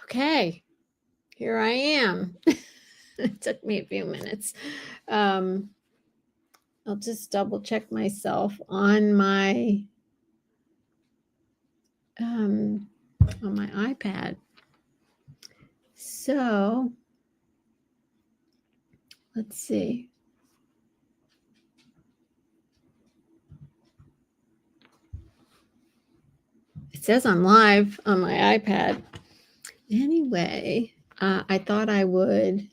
Okay, here I am. It took me a few minutes. I'll just double check myself on my iPad. So let's see. It says I'm live on my iPad. Anyway, I thought I would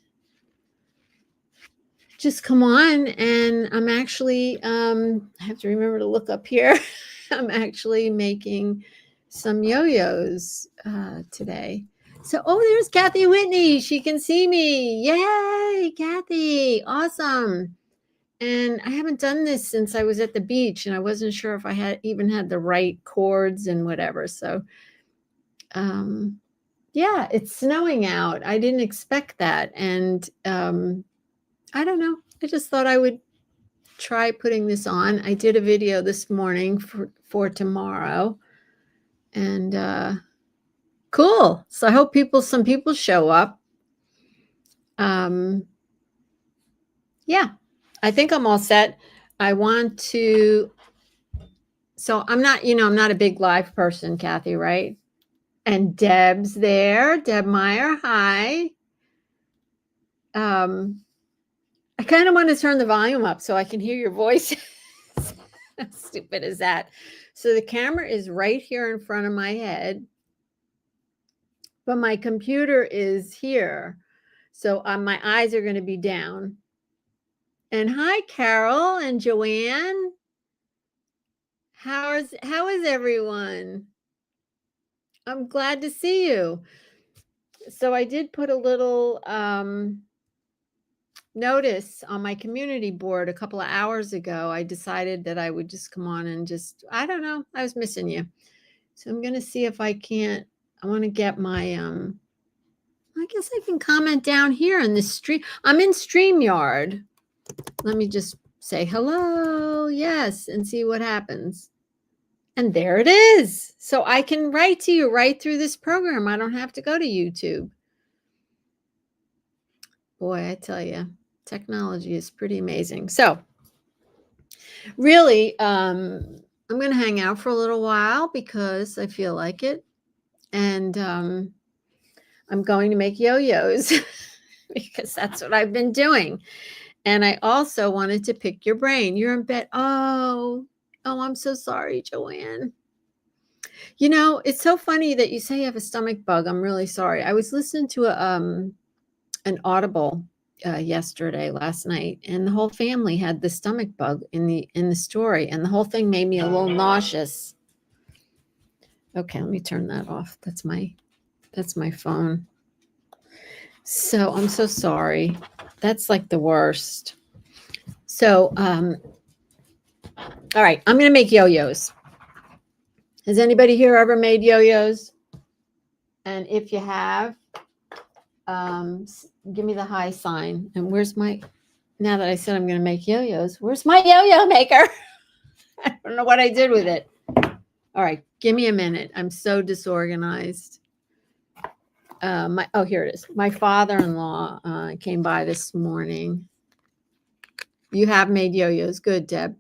just come on, and I'm actually, I have to remember to look up here. I'm actually making some yo-yos today. So, oh, there's Kathy Whitney. She can see me. Yay, Kathy. Awesome. And I haven't done this since I was at the beach, and I wasn't sure if I had the right chords and whatever. So, yeah, it's snowing out. I didn't expect that. And I don't know. I just thought I would try putting this on. I did a video this morning for tomorrow. And cool. So I hope some people show up. Yeah, I think I'm all set. I want to, so I'm not a big live person, Kathy, right? And Deb's there. Deb Meyer, hi. I kind of want to turn the volume up so I can hear your voice. How stupid is that? So the camera is right here in front of my head, but my computer is here. So my eyes are going to be down. And hi, Carol and Joanne. How is everyone? I'm glad to see you. So I did put a little notice on my community board a couple of hours ago. I decided that I would just come on and I don't know, I was missing you. So I'm going to see if I can't, I want to get my, I guess I can comment down here in the stream. I'm in StreamYard. Let me just say hello, yes, and see what happens. And there it is. So I can write to you right through this program. I don't have to go to YouTube. Boy, I tell you, technology is pretty amazing. So really, I'm going to hang out for a little while because I feel like it. And I'm going to make yo-yos because that's what I've been doing. And I also wanted to pick your brain. You're in bed. Oh, I'm so sorry, Joanne. You know, it's so funny that you say you have a stomach bug. I'm really sorry. I was listening to an Audible last night, and the whole family had the stomach bug in the story, and the whole thing made me a little nauseous. Okay, let me turn that off. That's my phone. So I'm so sorry. That's like the worst. So, all right, I'm going to make yo-yos. Has anybody here ever made yo-yos? And if you have, give me the high sign. And now that I said I'm going to make yo-yos, where's my yo-yo maker? I don't know what I did with it. All right, give me a minute. I'm so disorganized. Here it is. My father-in-law came by this morning. You have made yo-yos. Good, Deb.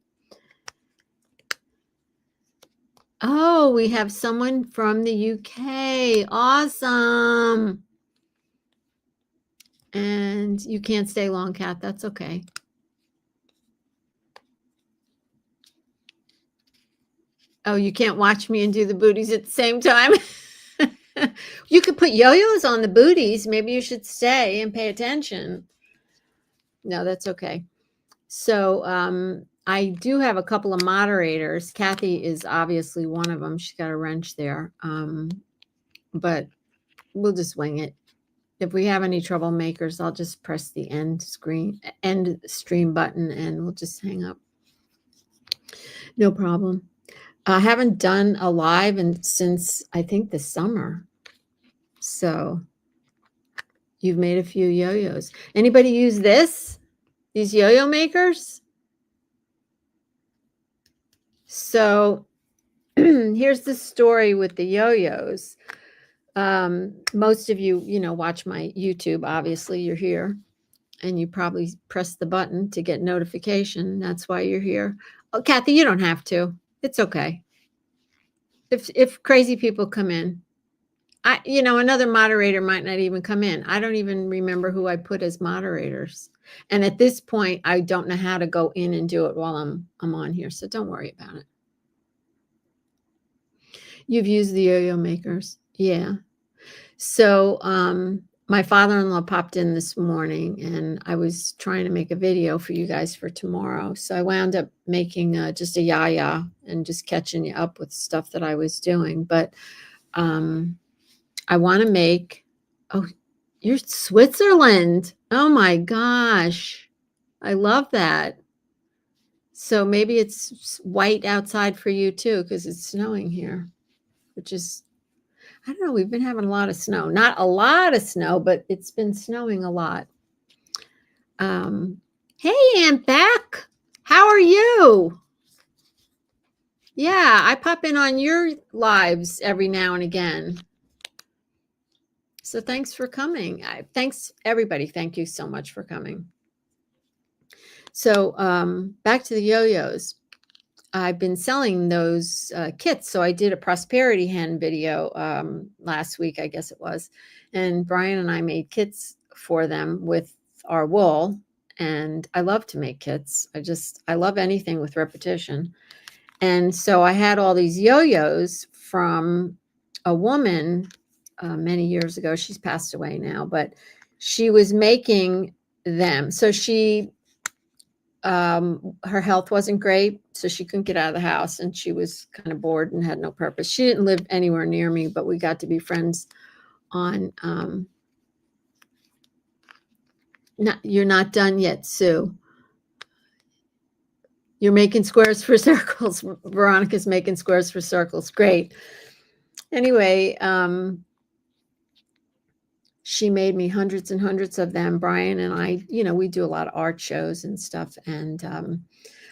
Oh, we have someone from the UK. Awesome. And you can't stay long, Kat. That's okay. Oh, you can't watch me and do the booties at the same time? You could put yo-yos on the booties. Maybe you should stay and pay attention. No, that's okay. So I do have a couple of moderators. Kathy is obviously one of them. She's got a wrench there. But we'll just wing it. If we have any troublemakers, I'll just press the end stream button and we'll just hang up. No problem. I haven't done a live since I think the summer. So you've made a few yo-yos. Anybody use these yo-yo makers? So here's the story with the yo-yos. Most of you, watch my YouTube. Obviously, you're here, and you probably press the button to get notification. That's why you're here. Oh, Kathy, you don't have to. It's okay. If crazy people come in, another moderator might not even come in. I don't even remember who I put as moderators. And at this point, I don't know how to go in and do it while I'm on here. So don't worry about it. You've used the yo-yo makers. Yeah. So my father-in-law popped in this morning, and I was trying to make a video for you guys for tomorrow. So I wound up making just a yaya and just catching you up with stuff that I was doing. But I want to make, oh, you're Switzerland. Oh my gosh. I love that. So maybe it's white outside for you too, because it's snowing here, which is, I don't know. We've been having a lot of snow. Not a lot of snow, but it's been snowing a lot. Hey, Aunt Beck. How are you? Yeah, I pop in on your lives every now and again. So thanks for coming. Thanks, everybody. Thank you so much for coming. So back to the yo-yos. I've been selling those kits. So I did a prosperity hen video last week, I guess it was. And Brian and I made kits for them with our wool. And I love to make kits. I love anything with repetition. And so I had all these yo-yos from a woman many years ago. She's passed away now, but she was making them. So her health wasn't great, so she couldn't get out of the house, and she was kind of bored and had no purpose. She didn't live anywhere near me, but we got to be friends on you're not done yet, Sue. You're making squares for circles. Veronica's making squares for circles. Great. Anyway, she made me hundreds and hundreds of them. Brian and I, we do a lot of art shows and stuff. And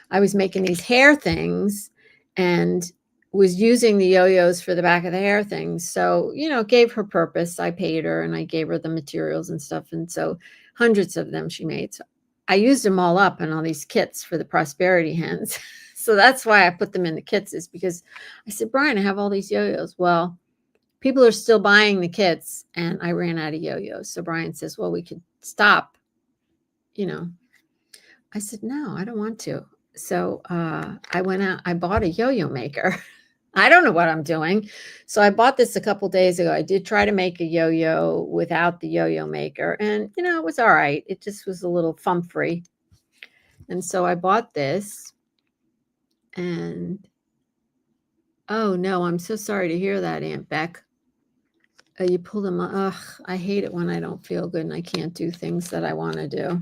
I was making these hair things and was using the yo-yos for the back of the hair things. So, it gave her purpose. I paid her and I gave her the materials and stuff. And so hundreds of them she made. So I used them all up in all these kits for the prosperity hens. So that's why I put them in the kits, is because I said, Brian, I have all these yo-yos. Well, people are still buying the kits, and I ran out of yo-yos. So Brian says, well, we could stop, I said, no, I don't want to. So I went out, I bought a yo-yo maker. I don't know what I'm doing. So I bought this a couple days ago. I did try to make a yo-yo without the yo-yo maker, and, it was all right. It just was a little fumfree. And so I bought this, and oh no, I'm so sorry to hear that, Aunt Beck. You pull them. Ugh, I hate it when I don't feel good and I can't do things that I want to do.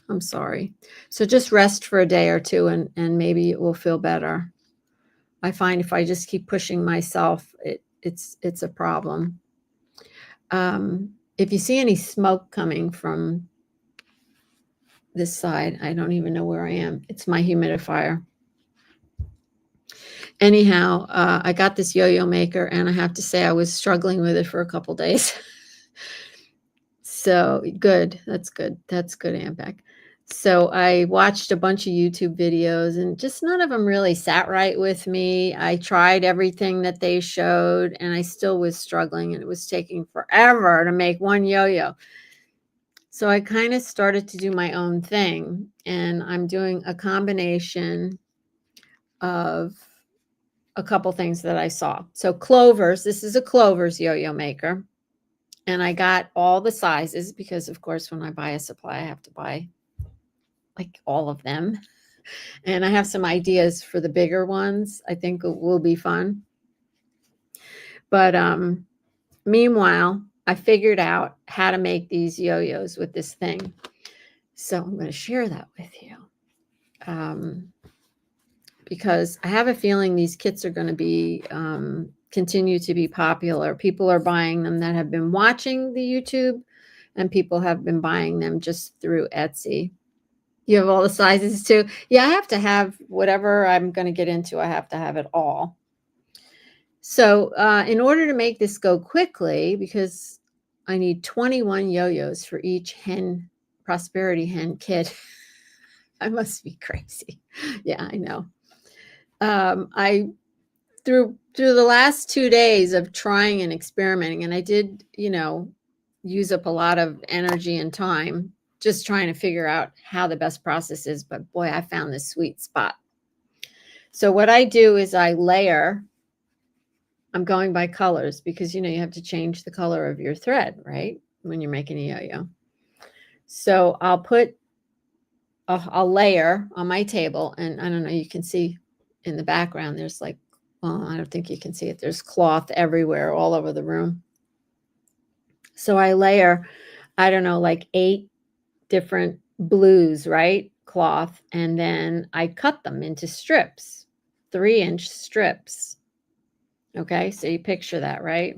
I'm sorry. So just rest for a day or two, and maybe it will feel better. I find if I just keep pushing myself, it's a problem. If you see any smoke coming from this side, I don't even know where I am. It's my humidifier. Anyhow, I got this yo-yo maker, and I have to say I was struggling with it for a couple days. So good. That's good. That's good, Aunt Beck. So I watched a bunch of YouTube videos, and just none of them really sat right with me. I tried everything that they showed, and I still was struggling, and it was taking forever to make one yo-yo. So I kind of started to do my own thing, and I'm doing a combination of a couple things that I saw. So Clover's, this is a Clover's yo-yo maker. And I got all the sizes because, of course, when I buy a supply, I have to buy like all of them. And I have some ideas for the bigger ones. I think it will be fun. But meanwhile, I figured out how to make these yo-yos with this thing. So I'm going to share that with you. Because I have a feeling these kits are going to be continue to be popular. People are buying them that have been watching the YouTube, and people have been buying them just through Etsy. You have all the sizes too. Yeah, I have to have whatever I'm going to get into. I have to have it all. So in order to make this go quickly, because I need 21 yo-yos for each hen, prosperity hen kit. I must be crazy. Yeah, I know. I through the last 2 days of trying and experimenting, and I did, use up a lot of energy and time just trying to figure out how the best process is. But boy, I found this sweet spot. So what I do is I layer. I'm going by colors because, you have to change the color of your thread, right? When you're making a yo-yo. So I'll put a layer on my table, and I don't know, you can see in the background, there's like, well, I don't think you can see it. There's cloth everywhere, all over the room. So I layer, I don't know, like 8 different blues, right? Cloth. And then I cut them into strips, 3-inch strips. Okay. So you picture that, right?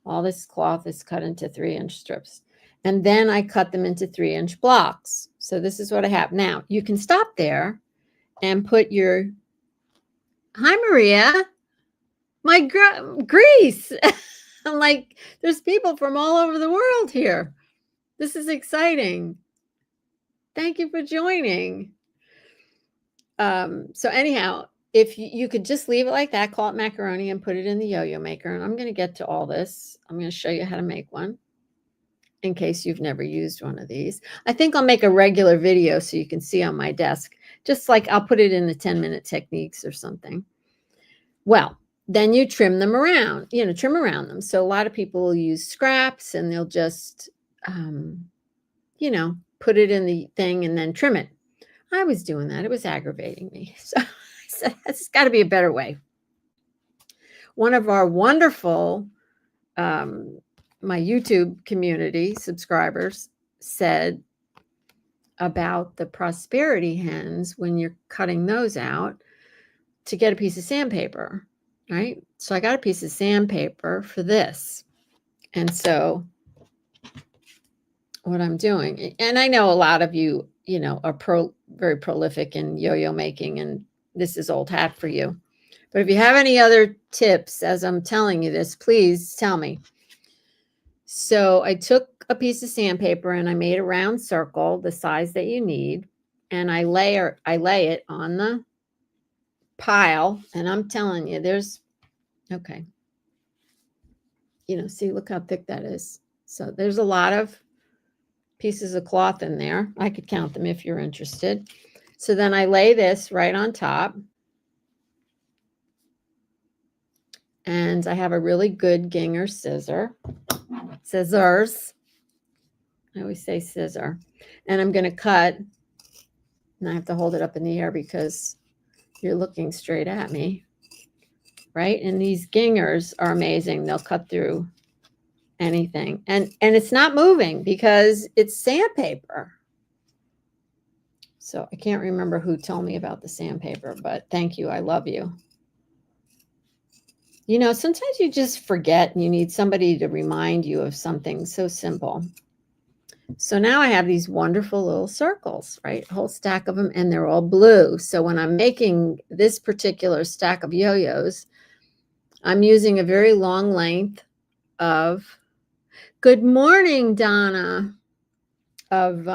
All this cloth is cut into 3-inch strips. And then I cut them into 3-inch blocks. So this is what I have. Now you can stop there and put your, hi, Maria, my Greece. I'm like, there's people from all over the world here. This is exciting. Thank you for joining. So anyhow, if you could just leave it like that, call it macaroni, and put it in the yo-yo maker. And I'm going to get to all this. I'm going to show you how to make one in case you've never used one of these. I think I'll make a regular video so you can see on my desk, just like I'll put it in the 10-minute techniques or something. Well, then you trim them around, trim around them. So a lot of people will use scraps and they'll just, put it in the thing and then trim it. I was doing that. It was aggravating me. So I said, it's got to be a better way. One of our wonderful, my YouTube community subscribers said about the prosperity hens, when you're cutting those out, to get a piece of sandpaper, right? So I got a piece of sandpaper for this. And so what I'm doing, and I know a lot of you, are very prolific in yo-yo making, and this is old hat for you. But if you have any other tips as I'm telling you this, please tell me. So I took a piece of sandpaper and I made a round circle, the size that you need, and I lay it on the pile, and I'm telling you, okay. See, look how thick that is. So there's a lot of pieces of cloth in there. I could count them if you're interested. So then I lay this right on top. And I have a really good Ginger scissors. I always say scissor. And I'm going to cut, and I have to hold it up in the air because you're looking straight at me, right? And these gingers are amazing. They'll cut through anything. And it's not moving because it's sandpaper. So I can't remember who told me about the sandpaper, but thank you. I love you. Sometimes you just forget and you need somebody to remind you of something so simple. So now I have these wonderful little circles, right? A whole stack of them, and they're all blue. So when I'm making this particular stack of yo-yos, I'm using a very long length of, good morning, Donna, of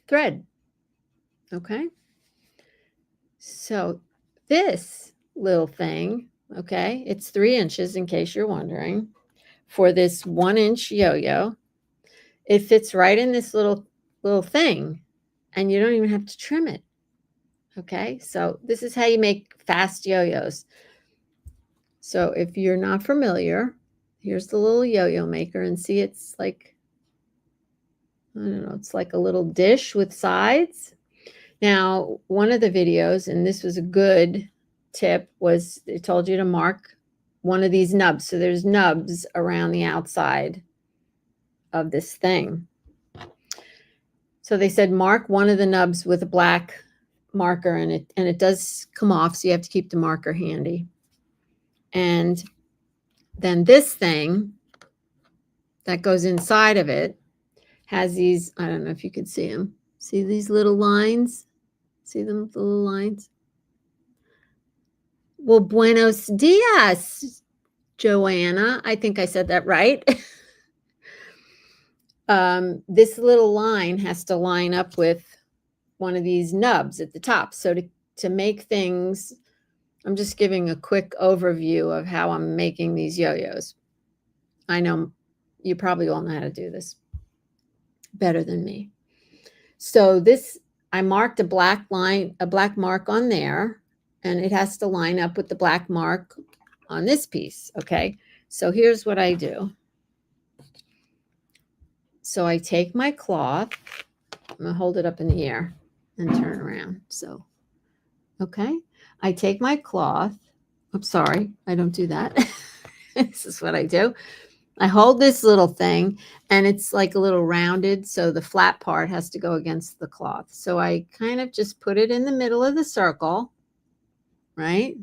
thread. Okay. So this little thing, okay, it's 3 inches in case you're wondering, for this 1-inch yo-yo. It fits right in this little thing, and you don't even have to trim it. Okay, so this is how you make fast yo-yos. So if you're not familiar, here's the little yo-yo maker, and see, it's like, I don't know, it's like a little dish with sides. Now, one of the videos, and this was a good tip, was it told you to mark one of these nubs. So there's nubs around the outside of this thing. So they said mark one of the nubs with a black marker, and it does come off, so you have to keep the marker handy. And then this thing that goes inside of it has these, I don't know if you could see them. See these little lines? See them, the little lines? Well, buenos dias, Joanna. I think I said that right. This little line has to line up with one of these nubs at the top. So to make things, I'm just giving a quick overview of how I'm making these yo-yos. I know you probably all know how to do this better than me. So this, I marked a black line, a black mark on there, and it has to line up with the black mark on this piece. Okay. So here's what I do. So I take my cloth, I'm going to hold it up in the air and turn around. So, okay. I take my cloth. I'm sorry. I don't do that. This is what I do. I hold this little thing and it's like a little rounded. So the flat part has to go against the cloth. So I kind of just put it in the middle of the circle, right?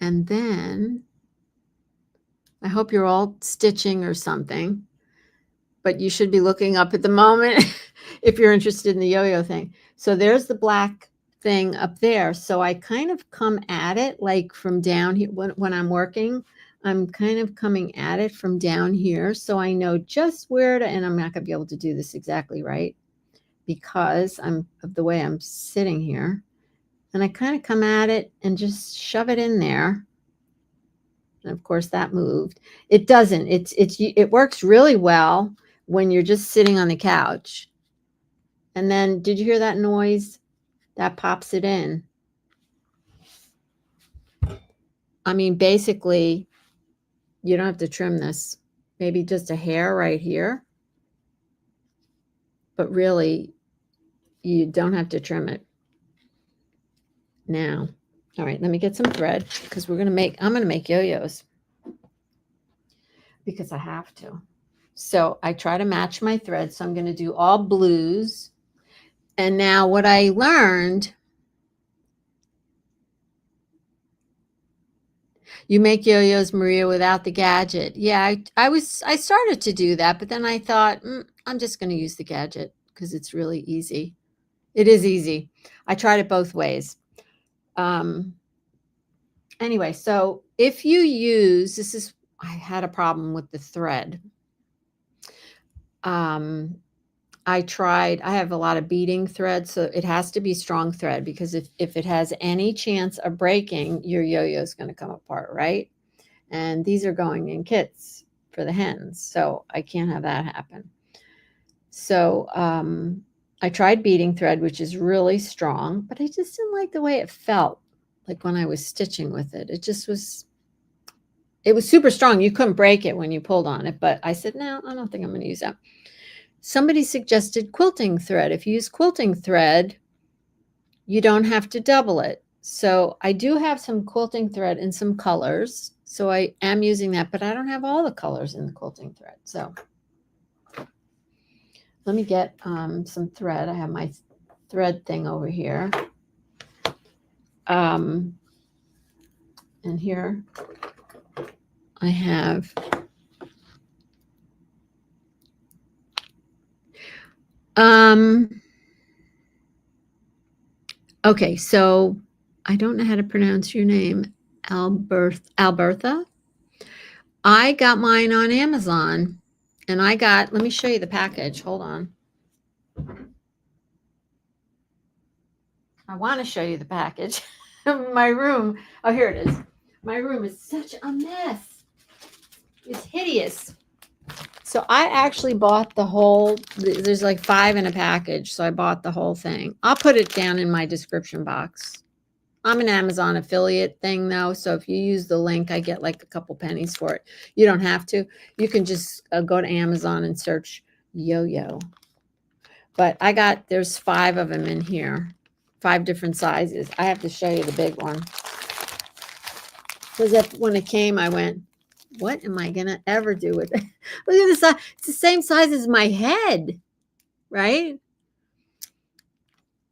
And then I hope you're all stitching or something, but you should be looking up at the moment if you're interested in the yo-yo thing. So there's the black thing up there. So I kind of come at it like from down here when I'm working, I'm kind of coming at it from down here. So I know just where to, and I'm not gonna be able to do this exactly right because I'm of the way I'm sitting here. And I kind of come at it and just shove it in there. And of course that moved. It doesn't, it works really well when you're just sitting on the couch. And then did you hear that noise? That pops it in. I mean, basically, you don't have to trim this. Maybe just a hair right here. But really, you don't have to trim it. Now, all right, let me get some thread because I'm going to make yo-yos because I have to. So I try to match my thread. So I'm going to do all blues. And now what I learned, you make yo-yos, Maria, without the gadget. Yeah, I started to do that, but then I thought, I'm just going to use the gadget because it's really easy. It is easy. I tried it both ways. Anyway, so if you use, I had a problem with the thread. I have a lot of beading thread, so it has to be strong thread because if it has any chance of breaking, your yo-yo is going to come apart, right? And these are going in kits for the hens, so I can't have that happen. So I tried beading thread, which is really strong, but I just didn't like the way it felt, like when I was stitching with it. It was super strong. You couldn't break it when you pulled on it, but I said, no, I don't think I'm going to use that. Somebody suggested quilting thread. If you use quilting thread, you don't have to double it. So I do have some quilting thread in some colors. So I am using that, but I don't have all the colors in the quilting thread. So let me get some thread. I have my thread thing over here. And here I have okay, so I don't know how to pronounce your name, Albertha. I got mine on Amazon, and let me show you the package. Hold on. I want to show you the package. My room, oh, here it is. My room is such a mess. It's hideous. So I actually bought the whole, there's like 5 in a package. So I bought the whole thing. I'll put it down in my description box. I'm an Amazon affiliate thing though. So if you use the link, I get like a couple pennies for it. You don't have to. You can just go to Amazon and search yo-yo. But there's 5 of them in here. 5 different sizes. I have to show you the big one. Because when it came, I went, what am I going to ever do with it? Look at this. It's the same size as my head, right?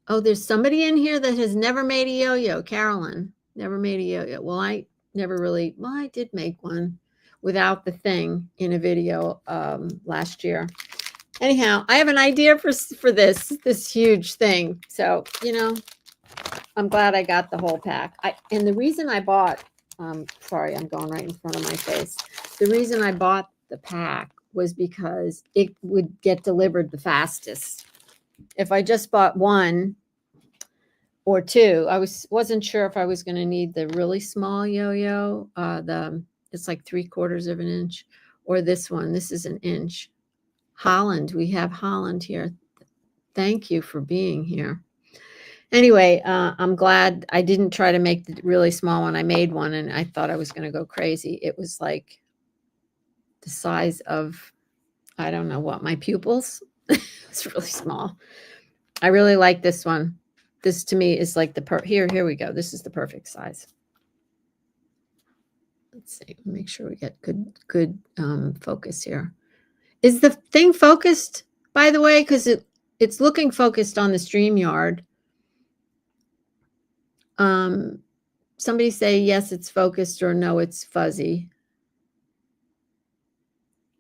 Oh, there's somebody in here that has never made a yo-yo. Carolyn, never made a yo-yo. Well, I did make one without the thing in a video last year. Anyhow, I have an idea for this huge thing. So, I'm glad I got the whole pack. And the reason I bought, sorry, I'm going right in front of my face. The reason I bought the pack was because it would get delivered the fastest. If I just bought one or two, I wasn't sure if I was going to need the really small yo-yo, it's like 3/4 of an inch, or this one. This is an inch. Holland, we have Holland here. Thank you for being here. Anyway, I'm glad I didn't try to make the really small one. I made one and I thought I was going to go crazy. It was like the size of, I don't know what, my pupils. It's really small. I really like this one. This to me is like here we go. This is the perfect size. Let's see, make sure we get good focus here. Is the thing focused, by the way? Because it's looking focused on the StreamYard. Somebody say yes, it's focused, or no, it's fuzzy.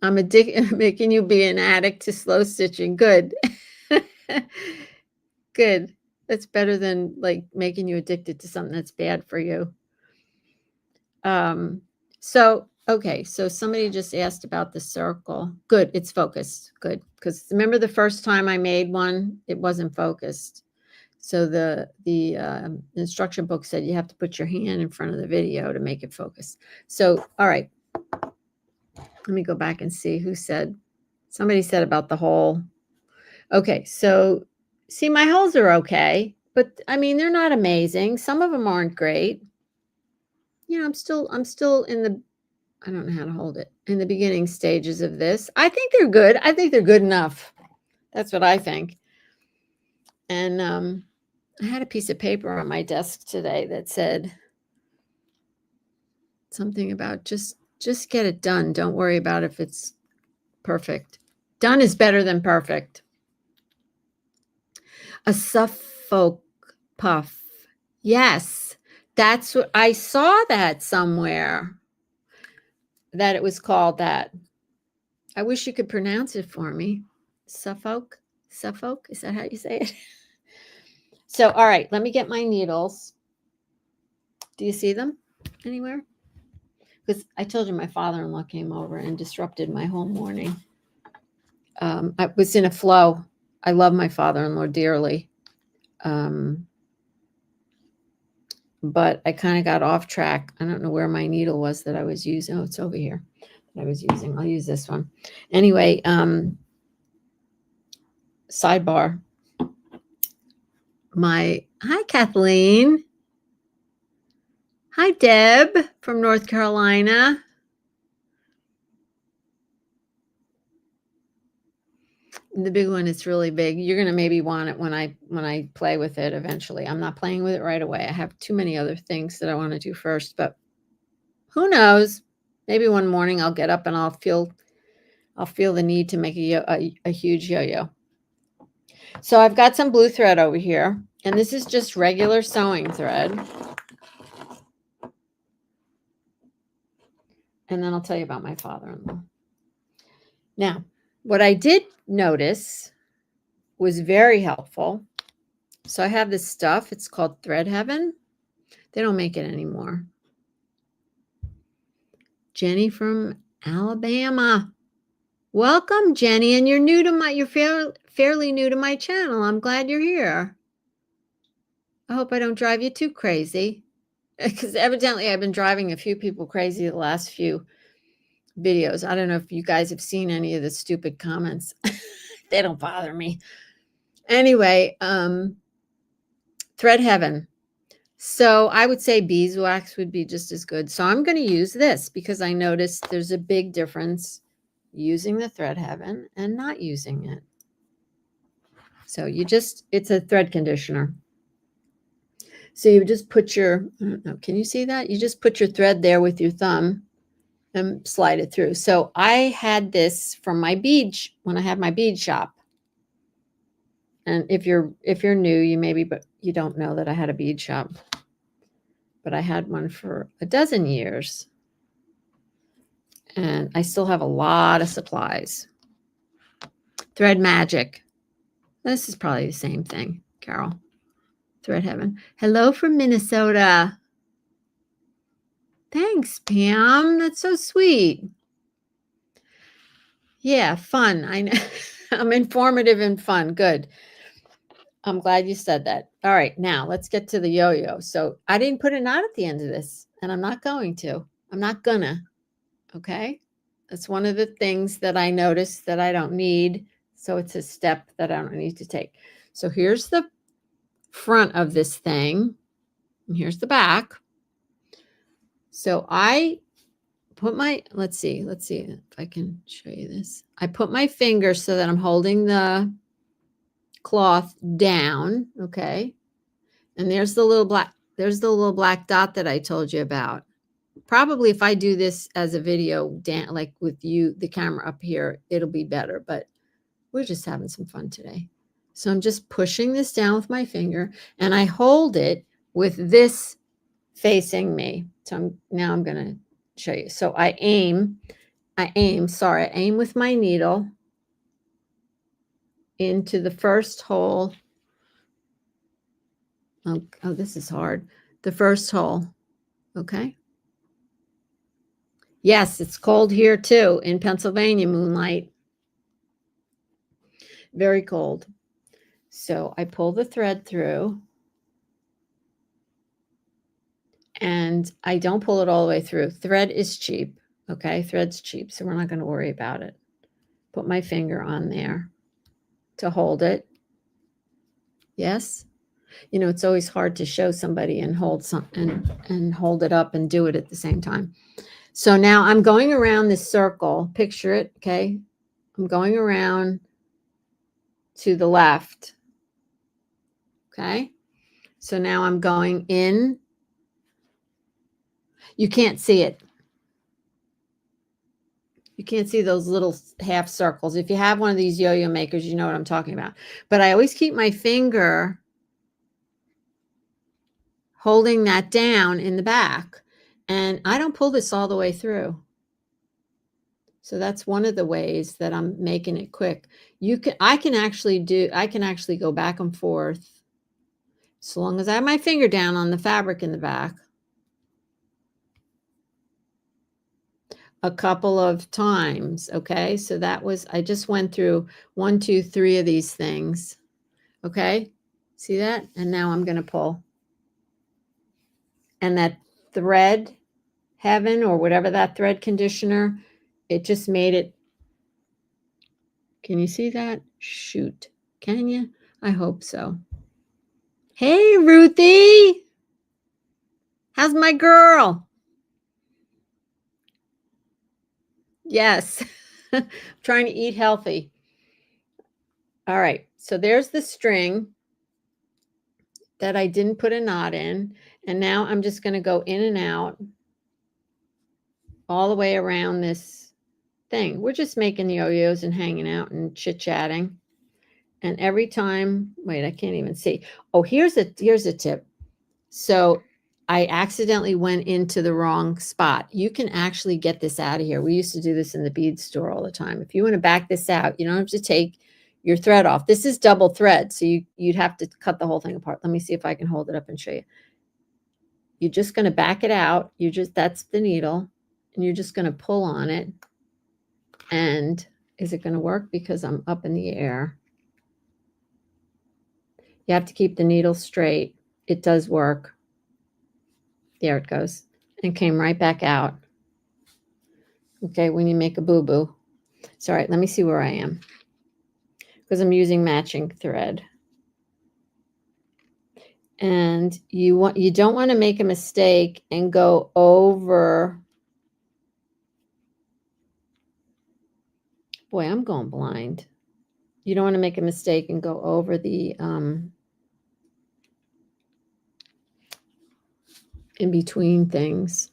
I'm making you be an addict to slow stitching. Good. Good. That's better than like making you addicted to something that's bad for you. Okay, so somebody just asked about the circle. Good, it's focused. Good, because remember the first time I made one, it wasn't focused. So the instruction book said you have to put your hand in front of the video to make it focus. So, all right. Let me go back and see who said. Somebody said about the hole. Okay, so see, my holes are okay, but I mean, they're not amazing. Some of them aren't great. You know, I'm still in the, I don't know how to hold it, in the beginning stages of this. I think they're good. I think they're good enough. That's what I think. And I had a piece of paper on my desk today that said something about just get it done. Don't worry about if it's perfect. Done is better than perfect. A Suffolk puff. Yes, that's what I saw that somewhere, that it was called that. I wish you could pronounce it for me. Suffolk? Suffolk? Is that how you say it? So, all right, let me get my needles. Do you see them anywhere? Because I told you my father-in-law came over and disrupted my whole morning. I was in a flow. I love my father-in-law dearly. But I kind of got off track. I don't know where my needle was that I was using. Oh, it's over here that I was using. I'll use this one. Anyway, sidebar. Hi, Kathleen. Hi, Deb from North Carolina. The big one is really big. You're going to maybe want it when I play with it eventually. I'm not playing with it right away. I have too many other things that I want to do first, but who knows? Maybe one morning I'll get up and I'll feel the need to make a huge yo-yo. So I've got some blue thread over here, and this is just regular sewing thread. And then I'll tell you about my father-in-law. Now, what I did notice was very helpful. So I have this stuff. It's called Thread Heaven. They don't make it anymore. Jenny from Alabama. Welcome, Jenny. And you're fairly new to my channel. I'm glad you're here. I hope I don't drive you too crazy, because evidently I've been driving a few people crazy the last few videos. I don't know if you guys have seen any of the stupid comments. They don't bother me. Anyway, Thread Heaven. So I would say beeswax would be just as good. So I'm going to use this because I noticed there's a big difference using the Thread Heaven and not using it. So it's a thread conditioner. So you just put your, I don't know, can you see that? You just put your thread there with your thumb and slide it through. So I had this from my bead, when I had my bead shop. And if you're new, but you don't know that I had a bead shop. But I had one for a dozen years. And I still have a lot of supplies. Thread Magic. This is probably the same thing, Carol. Thread Heaven. Hello from Minnesota. Thanks, Pam. That's so sweet. Yeah, fun. I know. I'm informative and fun. Good. I'm glad you said that. All right, now let's get to the yo-yo. So I didn't put a knot at the end of this, and I'm not going to. I'm not gonna. Okay? That's one of the things that I noticed that I don't need. So it's a step that I don't need to take. So here's the front of this thing, and here's the back. So I put my, let's see if I can show you this. I put my finger so that I'm holding the cloth down, okay? And there's the little black dot that I told you about. Probably if I do this as a video, like with you, the camera up here, it'll be better, but we're just having some fun today. So I'm just pushing this down with my finger, and I hold it with this facing me. So now I'm going to show you. So I aim with my needle into the first hole. Oh, this is hard. The first hole. Okay. Yes, it's cold here too in Pennsylvania, Moonlight. Very cold. So I pull the thread through, and I don't pull it all the way through. Thread is cheap. Okay. Thread's cheap. So we're not going to worry about it. Put my finger on there to hold it. Yes. You know, it's always hard to show somebody and hold and hold it up and do it at the same time. So now I'm going around this circle. Picture it, okay? I'm going around to the left. Okay? So now I'm going in. You can't see it. You can't see those little half circles. If you have one of these yo-yo makers, you know what I'm talking about. But I always keep my finger holding that down in the back. And I don't pull this all the way through. So that's one of the ways that I'm making it quick. I can actually go back and forth so long as I have my finger down on the fabric in the back a couple of times. Okay. So I just went through 1, 2, 3 of these things. Okay. See that? And now I'm going to pull. And that Thread Heaven, or whatever that thread conditioner, it just made it. Can you see that? Shoot. Can you? I hope so. Hey, Ruthie. How's my girl? Yes. Trying to eat healthy. All right. So there's the string that I didn't put a knot in. And now I'm just going to go in and out all the way around this thing. We're just making yo-yos and hanging out and chit-chatting. And every time, wait, I can't even see. Oh, here's a tip. So I accidentally went into the wrong spot. You can actually get this out of here. We used to do this in the bead store all the time. If you want to back this out, you don't have to take your thread off. This is double thread, so you'd have to cut the whole thing apart. Let me see if I can hold it up and show you. You're just going to back it out. That's the needle, and you're just going to pull on it. And is it going to work? Because I'm up in the air. You have to keep the needle straight. It does work. There it goes. And came right back out. Okay, when you make a boo-boo. It's all right. Let me see where I am. Because I'm using matching thread. And you don't want to make a mistake and go over. Boy, I'm going blind. You don't want to make a mistake and go over the in between things.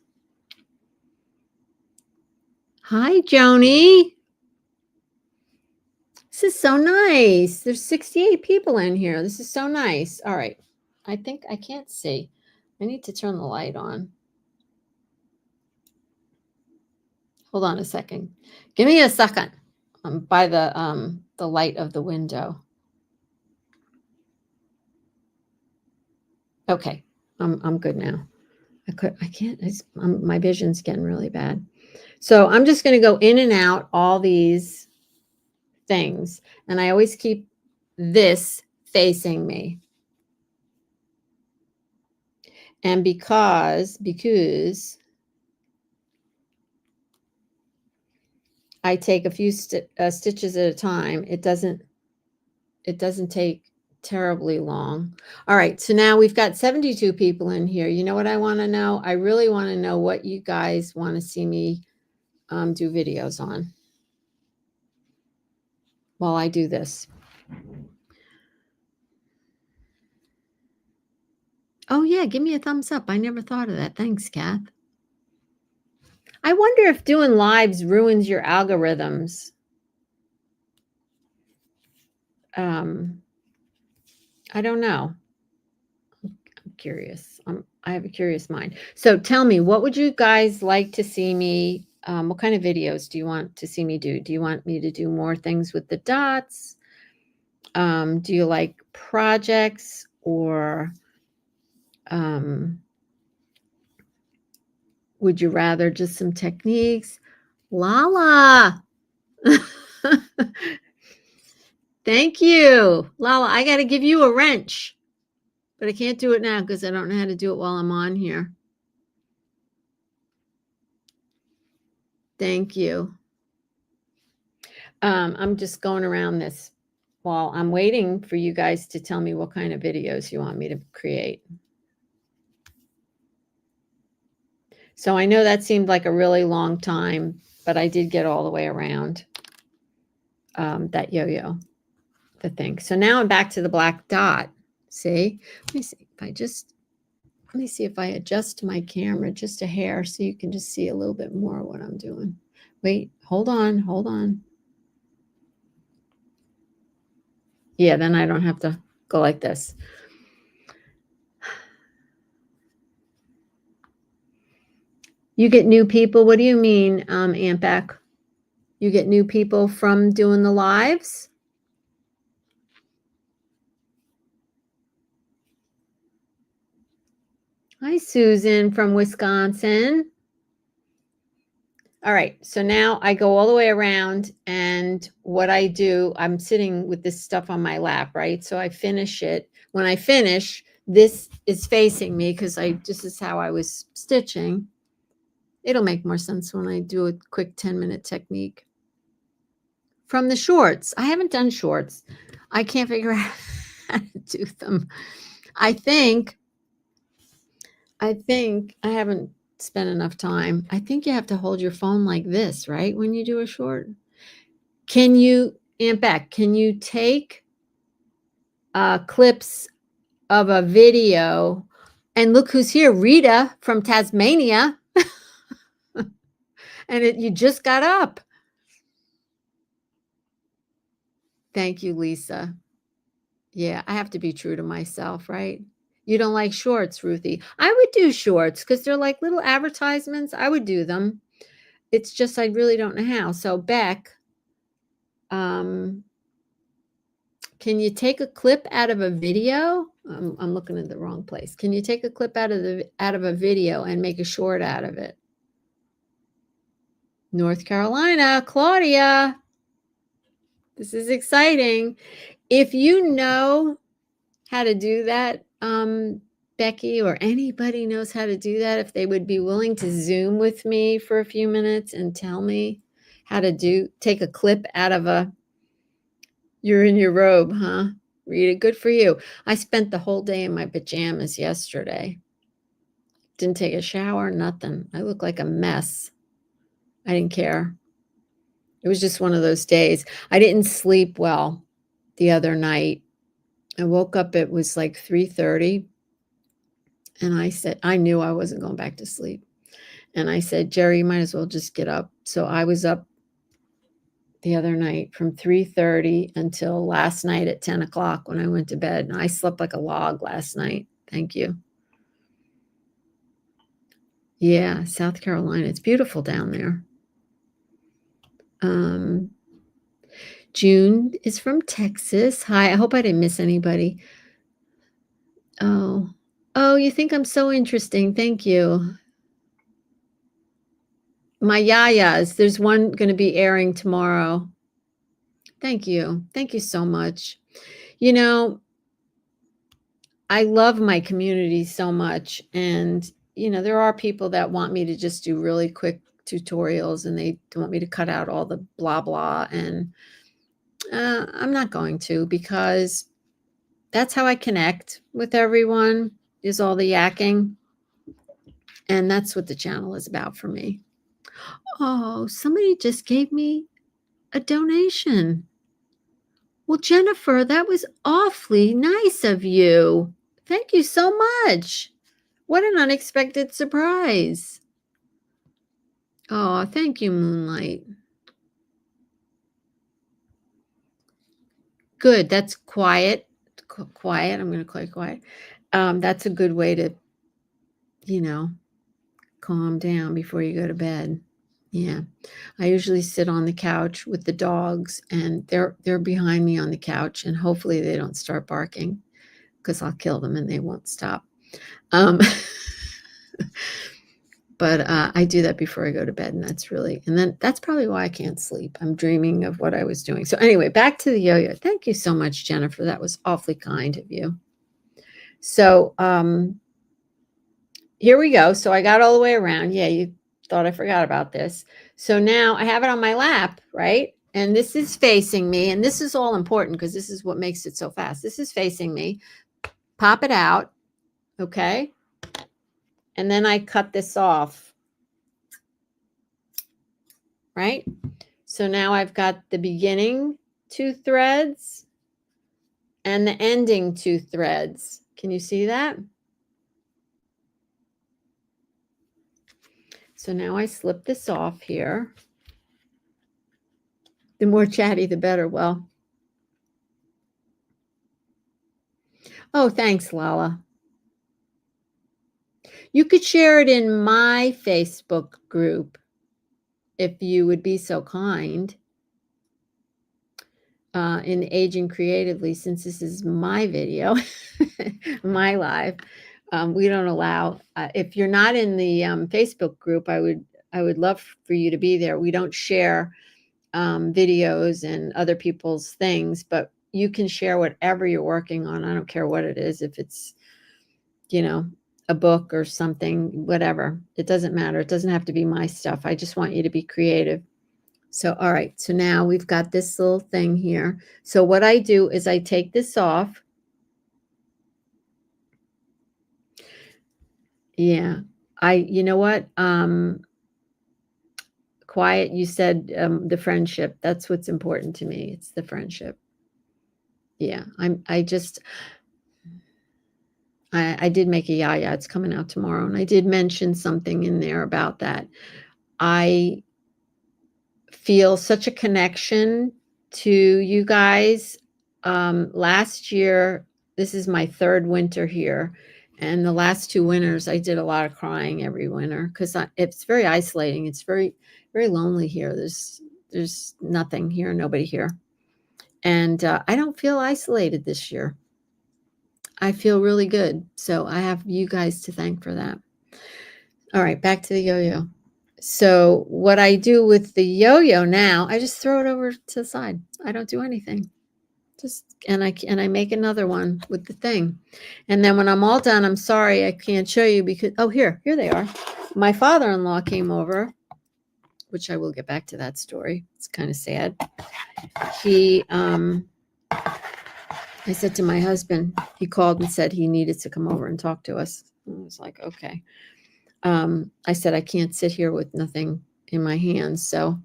Hi, Joni. This is so nice. There's 68 people in here. This is so nice. All right. I think I can't see. I need to turn the light on. Hold on a second. Give me a second. I'm by the light of the window. Okay, I'm good now. I can't. My vision's getting really bad. So I'm just going to go in and out all these things, and I always keep this facing me. And because I take a few stitches at a time, it doesn't take terribly long. All right, so now we've got 72 people in here. You know what I want to know? I really want to know what you guys want to see me do videos on while I do this. Oh yeah, give me a thumbs up. I never thought of that. Thanks, Kath. I wonder if doing lives ruins your algorithms. I don't know. I'm curious. I have a curious mind. So tell me, what would you guys like to see me? What kind of videos do you want to see me do? Do you want me to do more things with the dots? Do you like projects, or would you rather just some techniques? Lala. Thank you. Lala, I got to give you a wrench, but I can't do it now because I don't know how to do it while I'm on here. Thank you. I'm just going around this while I'm waiting for you guys to tell me what kind of videos you want me to create. So I know that seemed like a really long time, but I did get all the way around that yo-yo, the thing. So now I'm back to the black dot. See? Let me see if let me see if I adjust my camera just a hair so you can just see a little bit more of what I'm doing. Wait, hold on. Yeah, then I don't have to go like this. You get new people. What do you mean, Aunt Beck? You get new people from doing the lives? Hi, Susan from Wisconsin. All right, so now I go all the way around, and what I do, I'm sitting with this stuff on my lap, right? So I finish it. When I finish, this is facing me because this is how I was stitching. It'll make more sense when I do a quick 10-minute technique. From the shorts. I haven't done shorts. I can't figure out how to do them. I think I haven't spent enough time. I think you have to hold your phone like this, right? When you do a short. Can you, Aunt Beck, can you take clips of a video? And look who's here, Rita from Tasmania. And you just got up. Thank you, Lisa. Yeah, I have to be true to myself, right? You don't like shorts, Ruthie. I would do shorts because they're like little advertisements. I would do them. It's just I really don't know how. So Beck, can you take a clip out of a video? I'm looking at the wrong place. Can you take a clip out of a video and make a short out of it? North Carolina, Claudia. This is exciting. If you know how to do that, Becky, or anybody knows how to do that, if they would be willing to Zoom with me for a few minutes and tell me how to take a clip out of you're in your robe, huh? Rita, good for you. I spent the whole day in my pajamas yesterday. Didn't take a shower, nothing. I look like a mess. I didn't care. It was just one of those days. I didn't sleep well the other night. I woke up, it was like 3:30. And I said, I knew I wasn't going back to sleep. And I said, Jeri, you might as well just get up. So I was up the other night from 3:30 until last night at 10 o'clock when I went to bed. And I slept like a log last night. Thank you. Yeah, South Carolina. It's beautiful down there. June is from Texas. Hi, I hope I didn't miss anybody. Oh, you think I'm so interesting. Thank you. My Yo-yos, there's one going to be airing tomorrow. Thank you. Thank you so much. You know, I love my community so much. And, there are people that want me to just do really quick tutorials and they want me to cut out all the blah, blah. And I'm not going to, because that's how I connect with everyone, is all the yakking. And that's what the channel is about for me. Oh, somebody just gave me a donation. Well, Jennifer, that was awfully nice of you. Thank you so much. What an unexpected surprise. Oh, thank you, Moonlight. Good. That's quiet. Quiet. I'm going to call it quiet. That's a good way to, calm down before you go to bed. Yeah. I usually sit on the couch with the dogs, and they're behind me on the couch, and hopefully they don't start barking, because I'll kill them and they won't stop. But I do that before I go to bed, and that's probably why I can't sleep. I'm dreaming of what I was doing. So anyway, back to the yo-yo. Thank you so much, Jennifer. That was awfully kind of you. So here we go. So I got all the way around. Yeah, you thought I forgot about this. So now I have it on my lap, right? And this is facing me. And this is all important because this is what makes it so fast. This is facing me. Pop it out. Okay. And then I cut this off. Right? So now I've got the beginning 2 threads and the ending 2 threads. Can you see that? So now I slip this off here. The more chatty, the better. Well, oh, thanks, Lala. You could share it in my Facebook group if you would be so kind. In Aging Creatively, since this is my video, my live, we don't allow. If you're not in the Facebook group, I would love for you to be there. We don't share videos and other people's things, but you can share whatever you're working on. I don't care what it is. If it's, a book or something, whatever, it doesn't matter. It doesn't have to be my stuff. I just want you to be creative. So, all right. So now we've got this little thing here. So what I do is I take this off. Yeah. You know what? Quiet, you said the friendship. That's what's important to me. It's the friendship. Yeah. I did make a yo-yo. It's coming out tomorrow. And I did mention something in there about that. I feel such a connection to you guys. Last year, this is my 3rd winter here. And the last 2 winters, I did a lot of crying every winter because it's very isolating. It's very, very lonely here. There's nothing here, nobody here. And I don't feel isolated this year. I feel really good. So I have you guys to thank for that. All right, back to the yo-yo. So what I do with the yo-yo now, I just throw it over to the side. I don't do anything. And I make another one with the thing. And then when I'm all done, I'm sorry I can't show you because, oh, here they are. My father-in-law came over, which I will get back to that story. It's kind of sad. I said to my husband, he called and said he needed to come over and talk to us. I was like, okay. I said, I can't sit here with nothing in my hands. So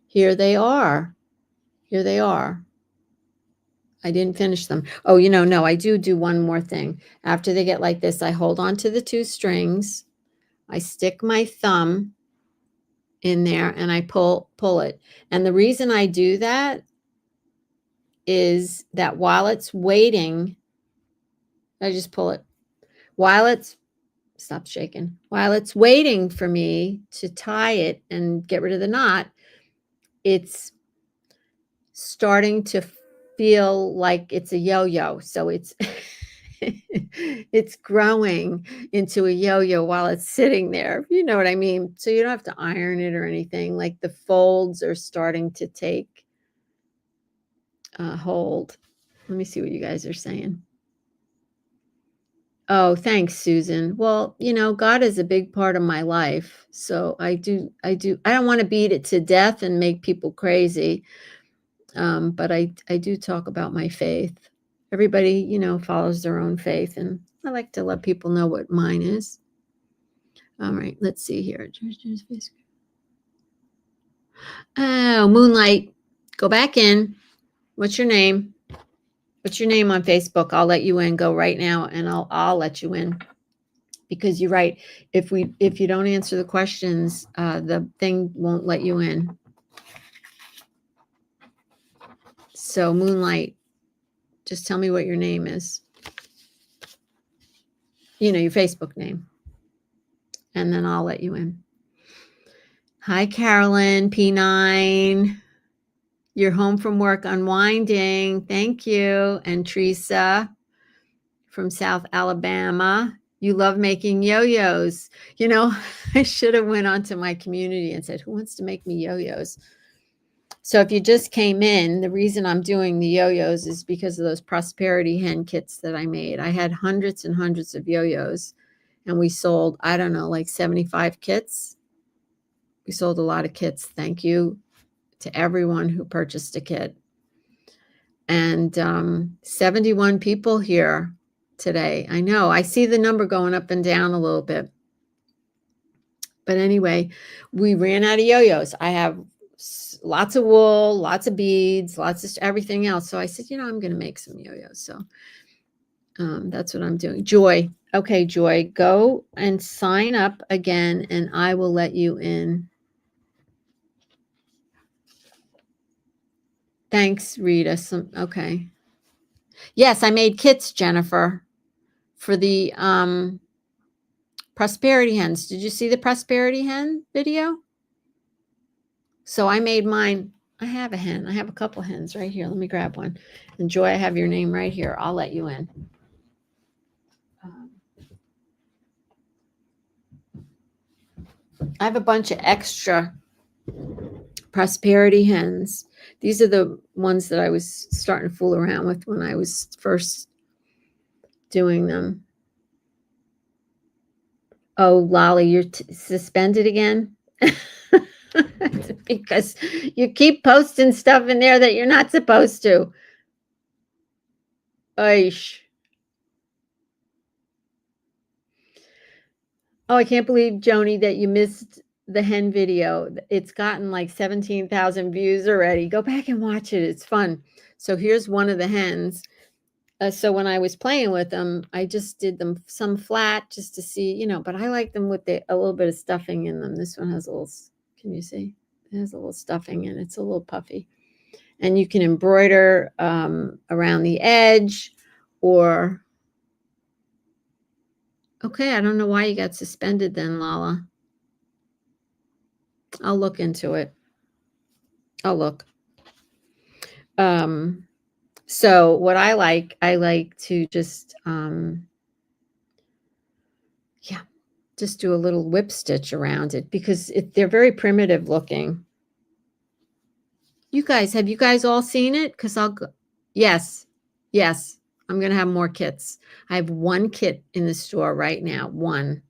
here they are. Here they are. I didn't finish them. Oh, no, I do one more thing. After they get like this, I hold on to the 2 strings. I stick my thumb in there and I pull it. And the reason I do that is that while it's waiting, I just pull it. Stop shaking. While it's waiting for me to tie it and get rid of the knot, it's starting to feel like it's a yo-yo. So it's It's growing into a yo-yo while it's sitting there. You know what I mean? So you don't have to iron it or anything. Like the folds are starting to take hold. Let me see what you guys are saying. Oh, thanks, Susan. Well, God is a big part of my life. So I don't want to beat it to death and make people crazy. But I do talk about my faith. Everybody, follows their own faith, and I like to let people know what mine is. All right, let's see here. Oh, Moonlight, go back in. What's your name? What's your name on Facebook? I'll let you in. Go right now, and I'll let you in. Because you're right. If you don't answer the questions, the thing won't let you in. So Moonlight, just tell me what your name is. Your Facebook name. And then I'll let you in. Hi, Carolyn, P9. You're home from work unwinding. Thank you. And Teresa from South Alabama. You love making yo-yos. I should have went onto my community and said, who wants to make me yo-yos? So if you just came in, the reason I'm doing the yo-yos is because of those prosperity hen kits that I made. I had hundreds and hundreds of yo-yos, and we sold, I don't know, like 75 kits. We sold a lot of kits. Thank you to everyone who purchased a kit. And 71 people here today. I know. I see the number going up and down a little bit. But anyway, we ran out of yo-yos. I have lots of wool, lots of beads, lots of everything else. So I said, I'm going to make some yo-yos. So that's what I'm doing. Joy. Okay, Joy, go and sign up again, and I will let you in. Thanks, Rita. Okay. Yes, I made kits, Jennifer, for the prosperity hens. Did you see the prosperity hen video? So I made mine. I have a hen. I have a couple hens right here. Let me grab one. And Joy, I have your name right here. I'll let you in. I have a bunch of extra prosperity hens. These are the ones that I was starting to fool around with when I was first doing them. Oh, Lolly, you're suspended again? Because you keep posting stuff in there that you're not supposed to. Oish. Oh, I can't believe, Joni, that you missed the hen video. It's gotten like 17,000 views already. Go back and watch it. It's fun. So here's one of the hens. So when I was playing with them, I just did them some flat just to see, but I like them with a little bit of stuffing in them. This one has a little, can you see? It has a little stuffing in it. It's a little puffy. And you can embroider around the edge or, okay, I don't know why you got suspended then, Lala. I'll look into it. I'll look. So what I like to just, just do a little whip stitch around it because they're very primitive looking. You guys, have you guys all seen it? Because I'll go. Yes. I'm going to have more kits. I have one kit in the store right now. One.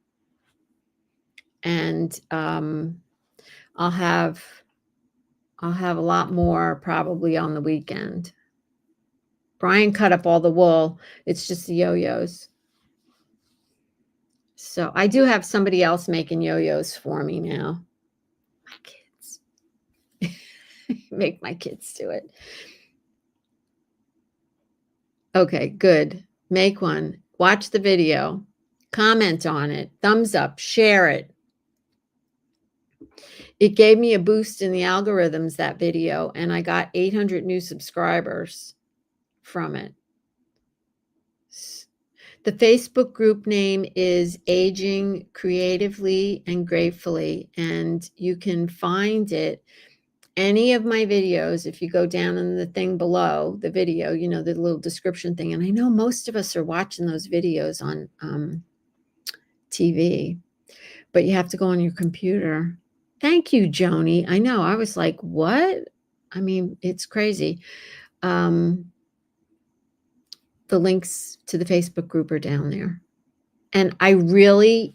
And I'll have a lot more probably on the weekend. Brian cut up all the wool. It's just the yo-yos. So I do have somebody else making yo-yos for me now. My kids. Make my kids do it. Okay, good. Make one. Watch the video. Comment on it. Thumbs up. Share it. It gave me a boost in the algorithms, that video, and I got 800 new subscribers from it. The Facebook group name is Aging Creatively and Gratefully, and you can find it. any of my videos, if you go down in the thing below the video, you know, the little description thing, and I know most of us are watching those videos on TV, but you have to go on your computer. Thank you, Joni. I know. I was like, what? I mean, it's crazy. The links to the Facebook group are down there. And I really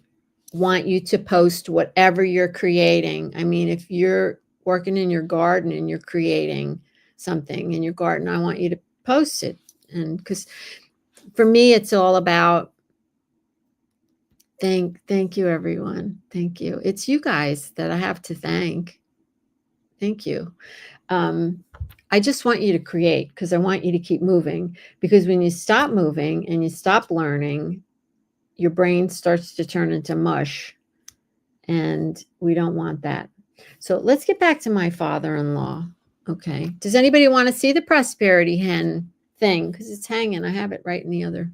want you to post whatever you're creating. I mean, if you're working in your garden and you're creating something in your garden, I want you to post it. And because for me, it's all about thank you, everyone. Thank you. It's you guys that I have to thank. Thank you. I just want you to create because I want you to keep moving, because when you stop moving and you stop learning, your brain starts to turn into mush, and we don't want that. So let's get back to my father-in-law. Okay. Does anybody want to see the prosperity hen thing? Because it's hanging. I have it right in the other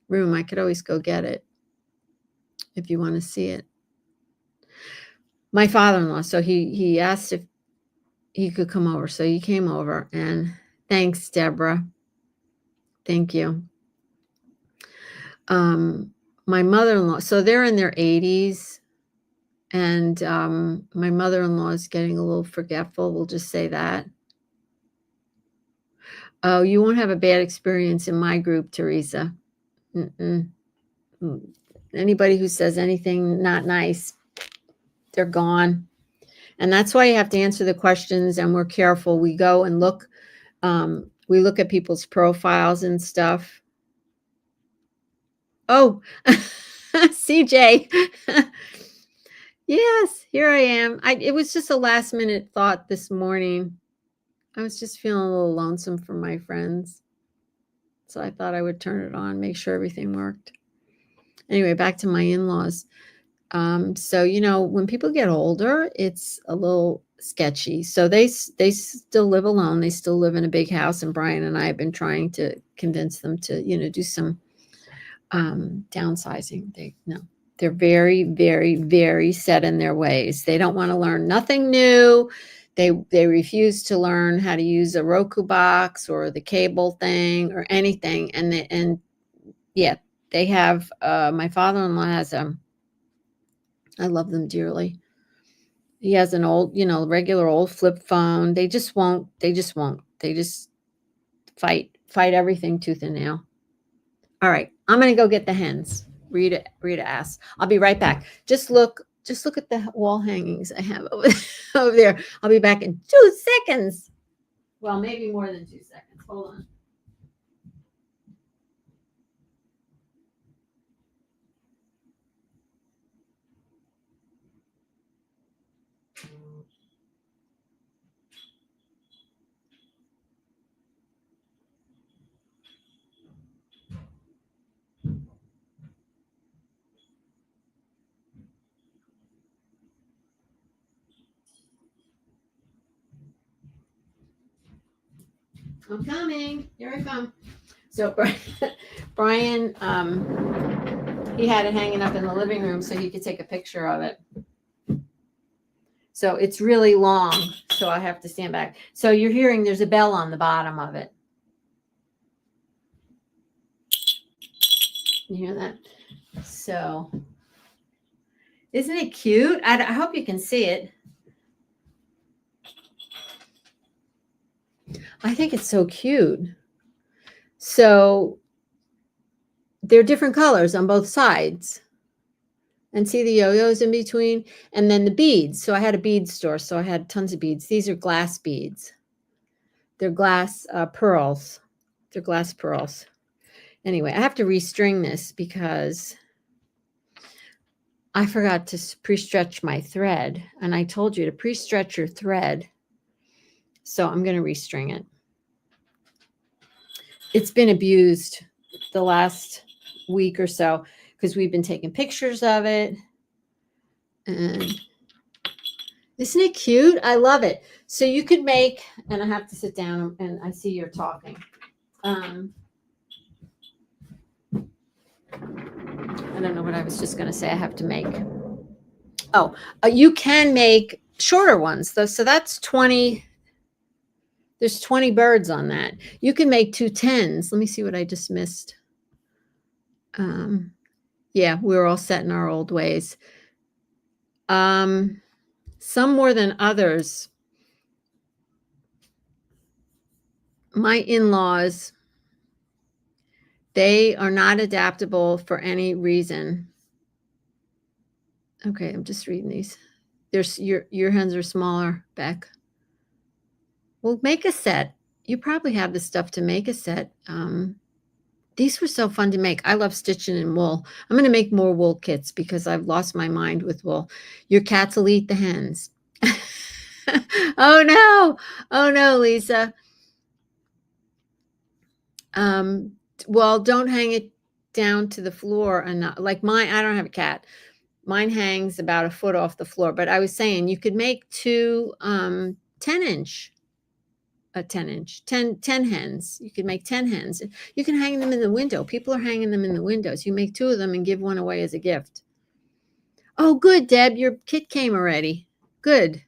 room. I could always go get it if you want to see it. My father-in-law. So he asked if he could come over. So he came over, and thanks, Deborah. Thank you. My mother-in-law, so they're in their 80s, and my mother-in-law is getting a little forgetful. We'll just say that. Oh, you won't have a bad experience in my group, Teresa. Anybody who says anything not nice, they're gone. And that's why you have to answer the questions, and we're careful. We go and look. We look at people's profiles and stuff. Oh, CJ. Yes, here I am. It was just a last minute thought this morning. I was just feeling a little lonesome for my friends. So I thought I would turn it on, make sure everything worked. Anyway, back to my in-laws. So, you know, when people get older, it's a little sketchy. So they still live alone. They still live in a big house. And Brian and I have been trying to convince them to, you know, do some downsizing. They're very, very, very set in their ways. They don't want to learn nothing new. They refuse to learn how to use a Roku box or the cable thing or anything. And they have, my father-in-law has I love them dearly. He has an old, regular old flip phone. They just won't. They just fight everything tooth and nail. All right. I'm going to go get the hens. Rita asks. I'll be right back. Just look at the wall hangings I have over there. I'll be back in 2 seconds. Well, maybe more than 2 seconds. Hold on. I'm coming. Here I come. So Brian, he had it hanging up in the living room so he could take a picture of it. So it's really long, so I have to stand back. So you're hearing there's a bell on the bottom of it. You hear that? So isn't it cute? I hope you can see it. I think it's so cute. So they're different colors on both sides. And see the yo-yos in between? And then the beads. So I had a bead store, so I had tons of beads. These are glass beads. They're glass pearls. They're glass pearls. Anyway, I have to restring this because I forgot to pre-stretch my thread. And I told you to pre-stretch your thread. So I'm going to restring it. It's been abused the last week or so because we've been taking pictures of it. And isn't it cute? I love it. So you could make, and I have to sit down, and I see you're talking. I don't know what I was just going to say. I have to make. Oh, you can make shorter ones. So that's 20. There's 20 birds on that. You can make 2 10s. Let me see what I just missed. Yeah, we were all set in our old ways. Some more than others. My in-laws, they are not adaptable for any reason. Okay, I'm just reading these. There's your hens are smaller, Beck. Well, make a set. You probably have the stuff to make a set. These were so fun to make. I love stitching in wool. I'm going to make more wool kits because I've lost my mind with wool. Your cats will eat the hens. Oh no. Oh no, Lisa. Well, don't hang it down to the floor enough. Like mine, I don't have a cat. Mine hangs about a foot off the floor. But I was saying you could make 2 10-inch. 10 hens. You could make 10 hens. You can hang them in the window. People are hanging them in the windows. You make 2 of them and give one away as a gift. Oh, good, Deb. Your kit came already. Good.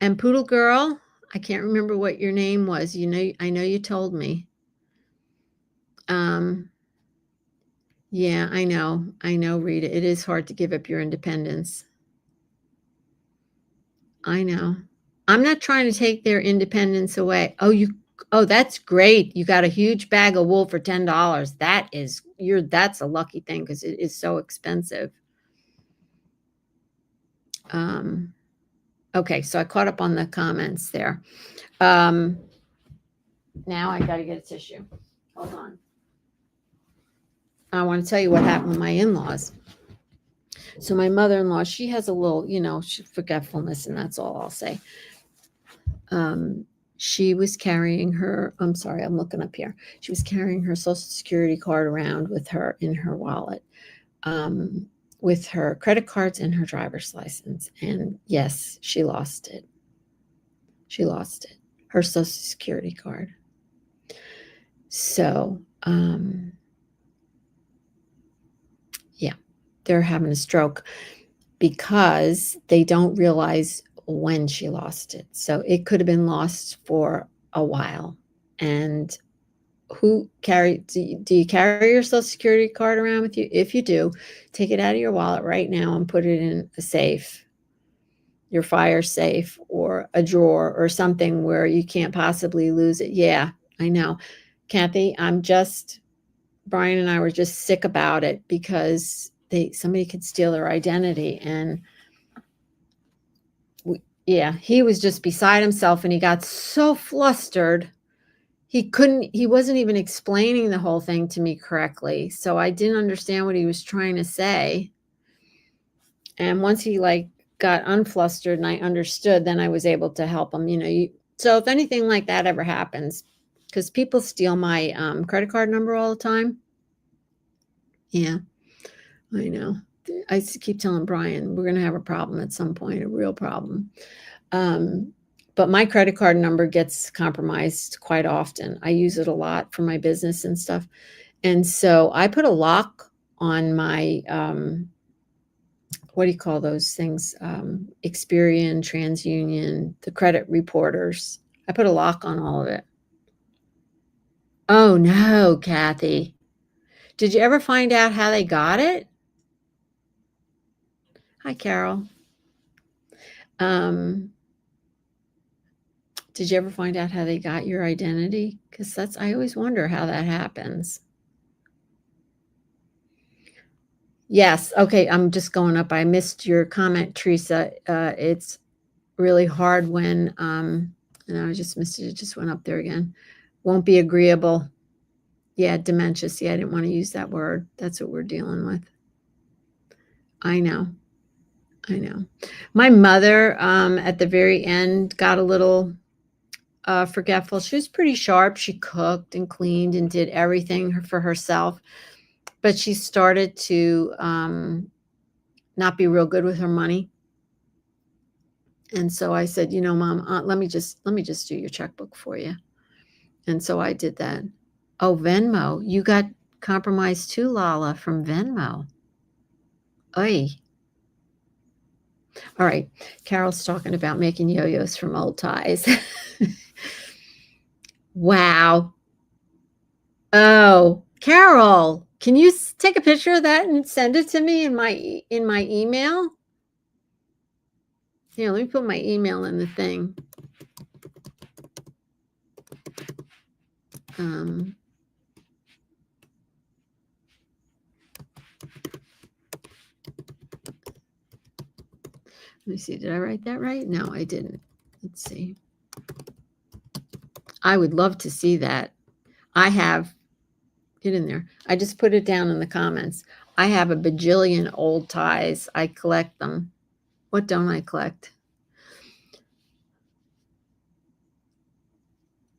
And Poodle Girl, I can't remember what your name was. I know you told me. Yeah, I know, Rita. It is hard to give up your independence. I know. I'm not trying to take their independence away. Oh, that's great. You got a huge bag of wool for $10. That's a lucky thing because it is so expensive. Okay, so I caught up on the comments there. Now I got to get a tissue. Hold on. I want to tell you what happened with my in-laws. So my mother-in-law, she has a little, forgetfulness, and that's all I'll say. She was carrying her, I'm sorry, I'm looking up here. She was carrying her Social Security card around with her in her wallet, with her credit cards and her driver's license. And yes, she lost it. Her Social Security card. So, yeah, they're having a stroke because they don't realize when she lost it. So it could have been lost for a while. And do you carry your Social Security card around with you? If you do, take it out of your wallet right now and put it in a safe, your fire safe, or a drawer or something where you can't possibly lose it. Yeah, I know. Kathy, Brian and I were just sick about it because somebody could steal their identity. And yeah, he was just beside himself and he got so flustered. He wasn't even explaining the whole thing to me correctly. So I didn't understand what he was trying to say. And once he got unflustered and I understood, then I was able to help him. So if anything like that ever happens, because people steal my credit card number all the time. Yeah, I know. I keep telling Brian, we're going to have a problem at some point, a real problem. But my credit card number gets compromised quite often. I use it a lot for my business and stuff. And so I put a lock on my, what do you call those things? Experian, TransUnion, the credit reporters. I put a lock on all of it. Oh no, Kathy. Did you ever find out how they got it? Hi, Carol. Did you ever find out how they got your identity? Because I always wonder how that happens. Yes. Okay. I'm just going up. I missed your comment, Teresa. It's really hard when, and I just missed it. It just went up there again. Won't be agreeable. Yeah. Dementia. See, I didn't want to use that word. That's what we're dealing with. I know. My mother, at the very end, got a little forgetful. She was pretty sharp. She cooked and cleaned and did everything for herself, but she started to not be real good with her money. And so I said, Mom, let me just do your checkbook for you. And so I did that. Oh, Venmo. You got compromised too, Lala, from Venmo. Oy. All right. Carol's talking about making yo-yos from old ties. Wow. Oh, Carol, can you take a picture of that and send it to me in my email? Here, let me put my email in the thing. Let me see. Did I write that right? No, I didn't. Let's see. I would love to see that. I have, get in there. I just put it down in the comments. I have a bajillion old ties. I collect them. What don't I collect?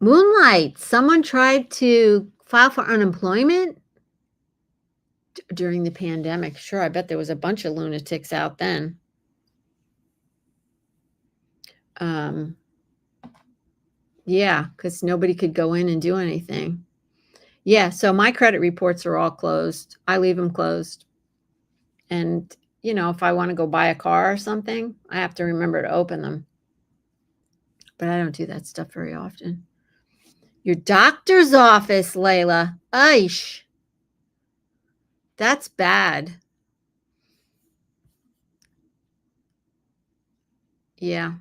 Moonlight. Someone tried to file for unemployment during the pandemic. Sure, I bet there was a bunch of lunatics out then. Yeah, because nobody could go in and do anything. Yeah, so my credit reports are all closed. I leave them closed. And, you know, if I want to go buy a car or something, I have to remember to open them. But I don't do that stuff very often. Your doctor's office, Layla. Aish. That's bad. Yeah.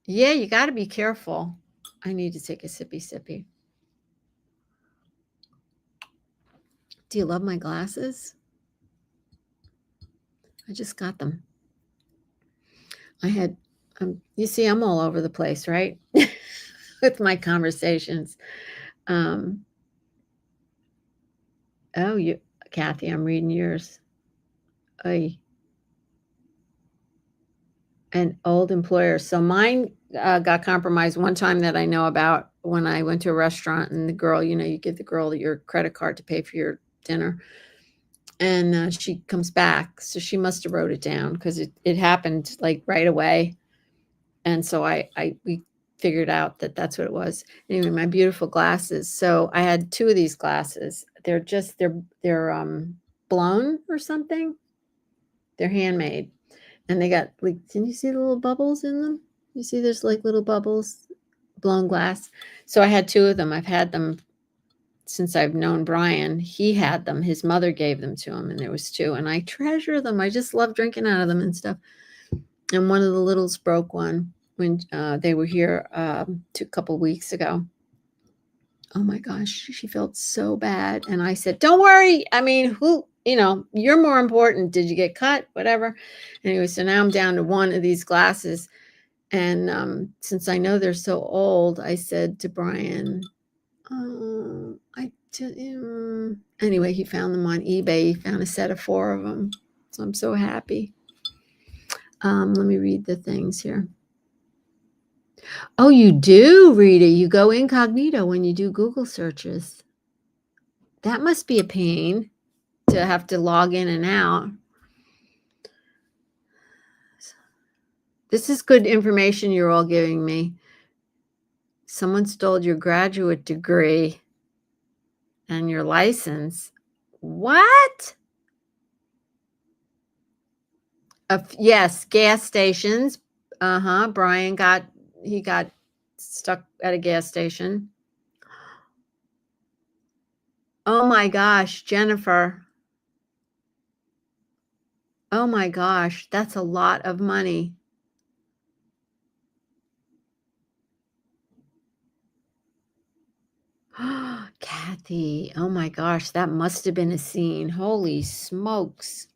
Yeah, you got to be careful. I need to take a sippy. Do you love my glasses? I just got them. I had, you see, I'm all over the place, right? With my conversations. Oh, you, Kathy, I'm reading yours. Ay. An old employer. So mine got compromised one time that I know about when I went to a restaurant and the girl, you know, you give the girl your credit card to pay for your dinner. And she comes back. So she must have wrote it down because it happened like right away. And so we figured out that that's what it was. Anyway, my beautiful glasses. So I had two of these glasses. They're blown or something. They're handmade. And they got like, can you see the little bubbles in them? You see there's like little bubbles, blown glass. So I had two of them. I've had them since I've known Brian. He had them. His mother gave them to him, and there was two. And I treasure them. I just love drinking out of them and stuff. And one of the littles broke one when they were here a couple weeks ago. Oh my gosh, she felt so bad. And I said, don't worry. I mean, you're more important. Did you get cut? Whatever. Anyway, so now I'm down to one of these glasses. And since I know they're so old, I said to Brian, anyway, he found them on eBay. He found a set of 4 of them. So I'm so happy. Let me read the things here. Oh, you do, Rita. You go incognito when you do Google searches. That must be a pain to have to log in and out. This is good information you're all giving me. Someone stole your graduate degree and your license. What? Yes, gas stations. Brian got stuck at a gas station. Oh my gosh, Jennifer. Oh my gosh, that's a lot of money. Kathy, oh my gosh, that must have been a scene. Holy smokes.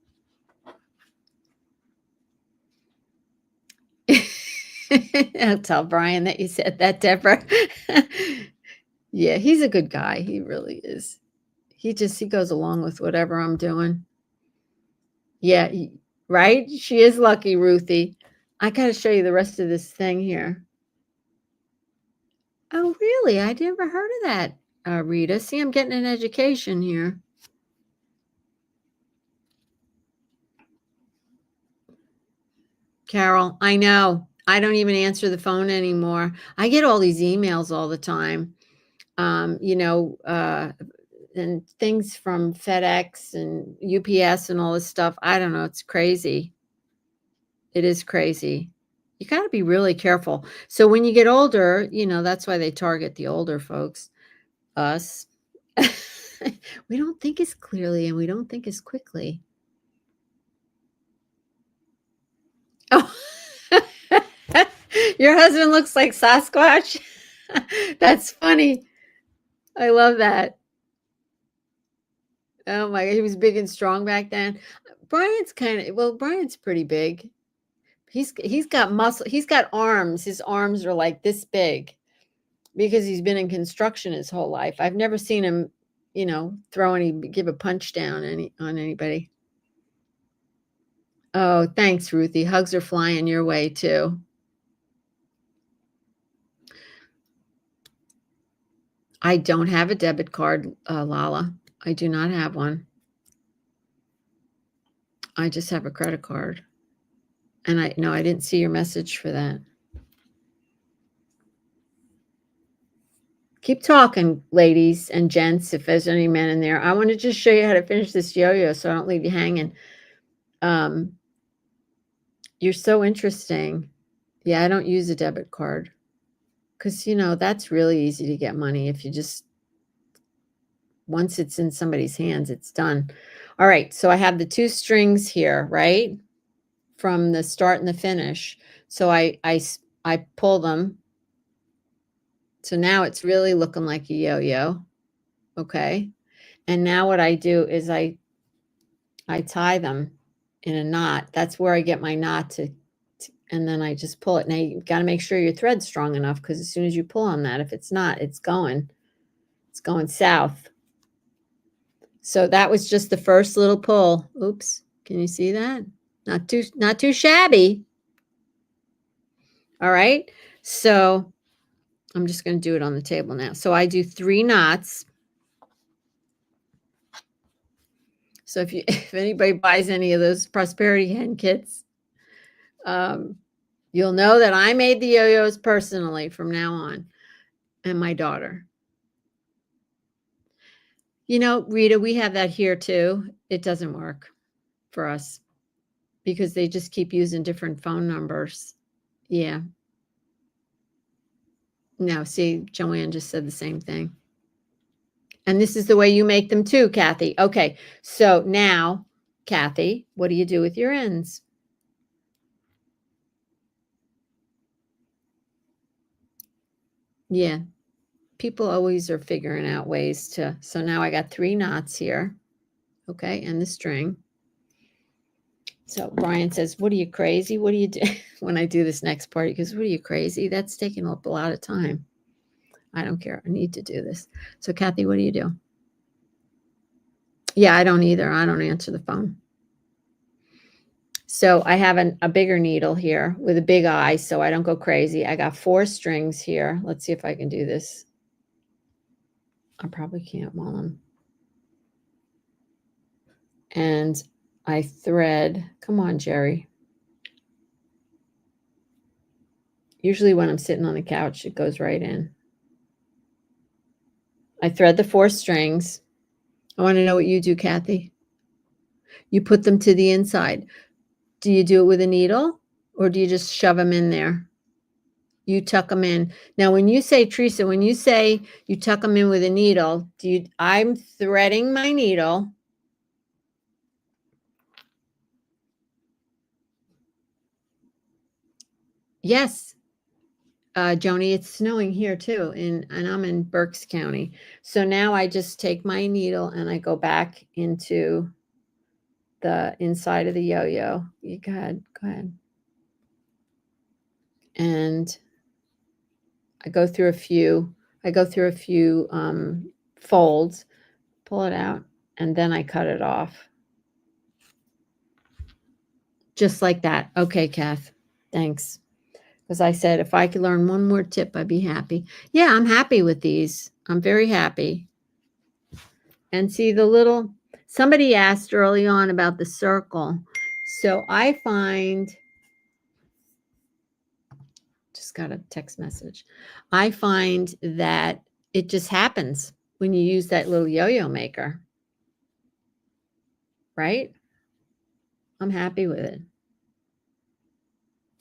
I'll tell Brian that you said that, Deborah. Yeah, he's a good guy. He really is. He goes along with whatever I'm doing. Yeah, right? She is lucky, Ruthie. I got to show you the rest of this thing here. Oh, really? I never heard of that, Rita. See, I'm getting an education here. Carol, I know. I don't even answer the phone anymore. I get all these emails all the time. And things from FedEx and UPS and all this stuff. I don't know. It's crazy. It is crazy. You got to be really careful. So when you get older, that's why they target the older folks, us. We don't think as clearly and we don't think as quickly. Oh, your husband looks like Sasquatch. That's funny. I love that. Oh my God, he was big and strong back then. Brian's pretty big. He's got muscle. He's got arms. His arms are like this big because he's been in construction his whole life. I've never seen him, give a punch down on anybody. Oh, thanks, Ruthie. Hugs are flying your way too. I don't have a debit card, Lala. I do not have one. I just have a credit card. And I didn't see your message for that. Keep talking, ladies and gents, if there's any men in there. I want to just show you how to finish this yo-yo so I don't leave you hanging. You're so interesting. Yeah, I don't use a debit card because, that's really easy to get money if you just, once it's in somebody's hands, it's done. All right, so I have the 2 strings here, right? From the start and the finish. So I pull them. So now it's really looking like a yo-yo. Okay. And now what I do is I tie them in a knot. That's where I get my knot and then I just pull it. Now you got to make sure your thread's strong enough because as soon as you pull on that, if it's not, it's going south. So that was just the first little pull. Oops. Can you see that? Not too shabby. All right. So I'm just going to do it on the table now. So I do 3 knots. So if anybody buys any of those prosperity hen kits, you'll know that I made the yo-yos personally from now on, and my daughter. Rita, we have that here too. It doesn't work for us because they just keep using different phone numbers. Yeah. No, see, Joanne just said the same thing. And this is the way you make them too, Kathy. Okay, so now, Kathy, what do you do with your ends? Yeah, people always are figuring out ways to. So now I got 3 knots here. Okay, and the string. So Brian says, what are you, crazy? What do you do when I do this next part? He goes, what are you, crazy? That's taking up a lot of time. I don't care. I need to do this. So Kathy, what do you do? Yeah, I don't either. I don't answer the phone. So I have a bigger needle here with a big eye so I don't go crazy. I got 4 strings here. Let's see if I can do this. I probably can't while I'm. And I thread. Come on, Jeri. Usually when I'm sitting on the couch, it goes right in. I thread the 4 strings. I want to know what you do, Kathy. You put them to the inside. Do you do it with a needle or do you just shove them in there? You tuck them in. Now, when you say, Teresa, when you say you tuck them in with a needle, I'm threading my needle. Yes. Joni, it's snowing here too, and I'm in Berks County. So now I just take my needle and I go back into the inside of the yo-yo. Go ahead. And I go through a few folds, pull it out, and then I cut it off. Just like that. Okay, Kath. Thanks. Because I said if I could learn one more tip, I'd be happy. Yeah, I'm happy with these. I'm very happy. And see somebody asked early on about the circle. So I just got a text message. I find that it just happens when you use that little yo-yo maker. Right? I'm happy with it.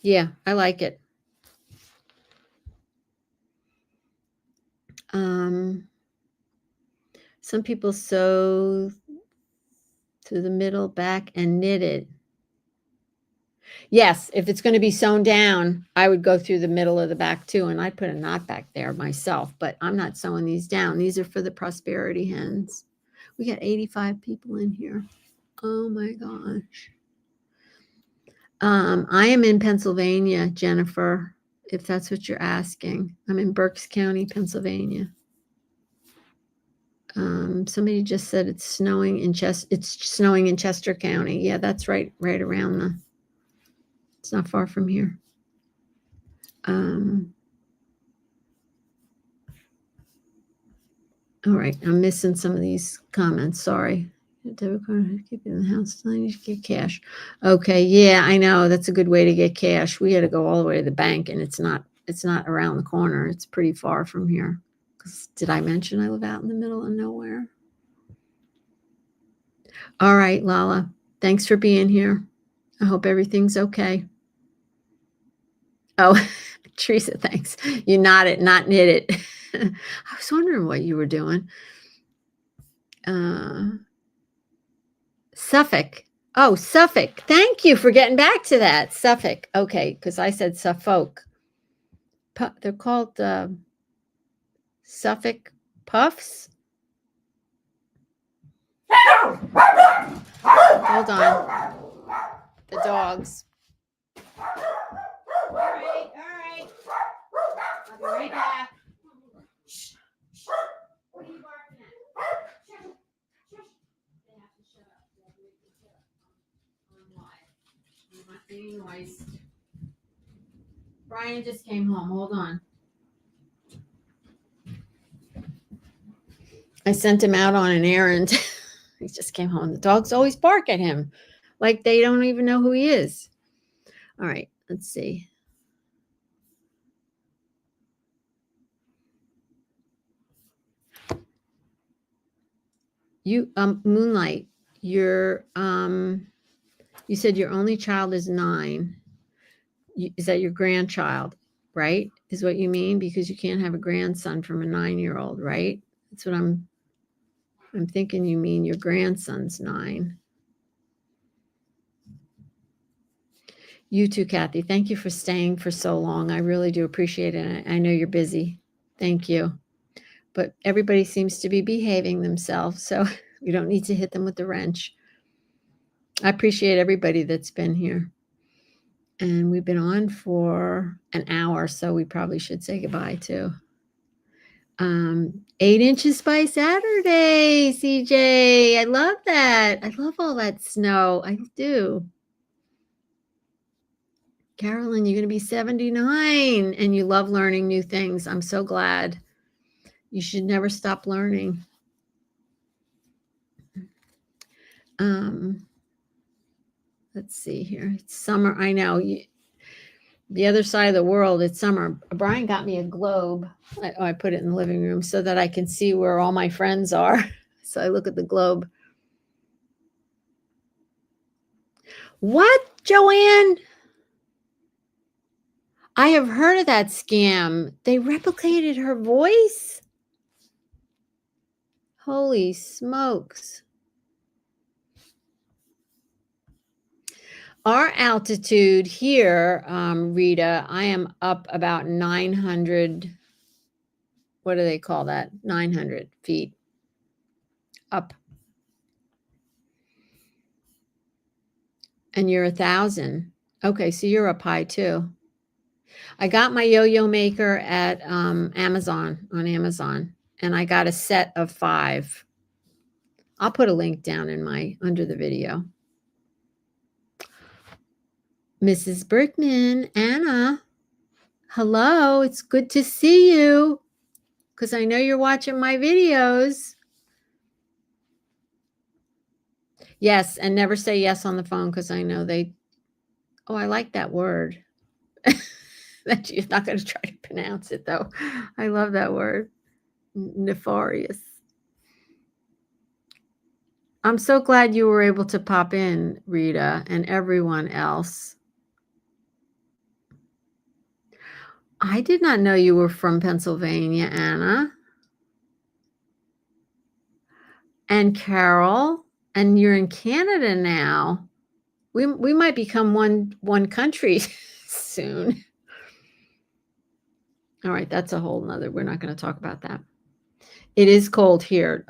Yeah, I like it. Some people sew to the middle back and knit it. Yes, if it's going to be sewn down, I would go through the middle of the back too, and I put a knot back there myself, but I'm not sewing these down. These are for the prosperity hens. We got 85 people in here. Oh my gosh. I am in Pennsylvania, Jennifer, if that's what you're asking. I'm in Berks County, Pennsylvania. Somebody just said it's snowing in Chester County. Yeah, that's right around it's not far from here. All right, I'm missing some of these comments. Sorry. Debit card, keep it in the house. I need to get cash. Okay, yeah, I know that's a good way to get cash. We had to go all the way to the bank, and it's not around the corner. It's pretty far from here. Did I mention I live out in the middle of nowhere? All right, Lala. Thanks for being here. I hope everything's okay. Oh, Teresa, thanks. You nodded, not knit it. I was wondering what you were doing. Suffolk. Oh, Suffolk. Thank you for getting back to that. Suffolk. Okay, because I said Suffolk. They're called Suffolk Puffs. Hold on. The dogs. All right. I'll be right back. What are you barking at? Shush. They have to shut up. They have to shut up. On live. I'm not any noise. Brian just came home. Hold on. I sent him out on an errand. He just came home. The dogs always bark at him like they don't even know who he is. All right, let's see. You Moonlight, you said your only child is 9. Is that your grandchild, right? Is what you mean? Because you can't have a grandson from a 9-year-old, right? That's what I'm thinking you mean your grandson's 9. You too, Kathy. Thank you for staying for so long. I really do appreciate it. I know you're busy. Thank you. But everybody seems to be behaving themselves, so we don't need to hit them with the wrench. I appreciate everybody that's been here. And we've been on for an hour, so we probably should say goodbye too. 8 inches by Saturday, CJ. I love that. I love all that snow. I do. Carolyn, you're going to be 79 and you love learning new things. I'm so glad. You should never stop learning. Let's see here. It's summer. I know. The other side of the world, it's summer. Brian got me a globe. I put it in the living room so that I can see where all my friends are. So I look at the globe. What, Joanne? I have heard of that scam. They replicated her voice? Holy smokes. Our altitude here, Rita, I am up about 900. What do they call that? 900 feet up. And you're 1,000. Okay, so you're up high too. I got my yo-yo maker at Amazon, and I got a set of 5. I'll put a link down in under the video. Mrs. Brickman, Anna, hello. It's good to see you because I know you're watching my videos. Yes, and never say yes on the phone because I know oh, I like that word. That you're not going to try to pronounce it though. I love that word. Nefarious. I'm so glad you were able to pop in, Rita, and everyone else. I did not know you were from Pennsylvania, Anna. And Carol, and you're in Canada now. We might become one country soon. All right, that's a whole nother. We're not going to talk about that. It is cold here.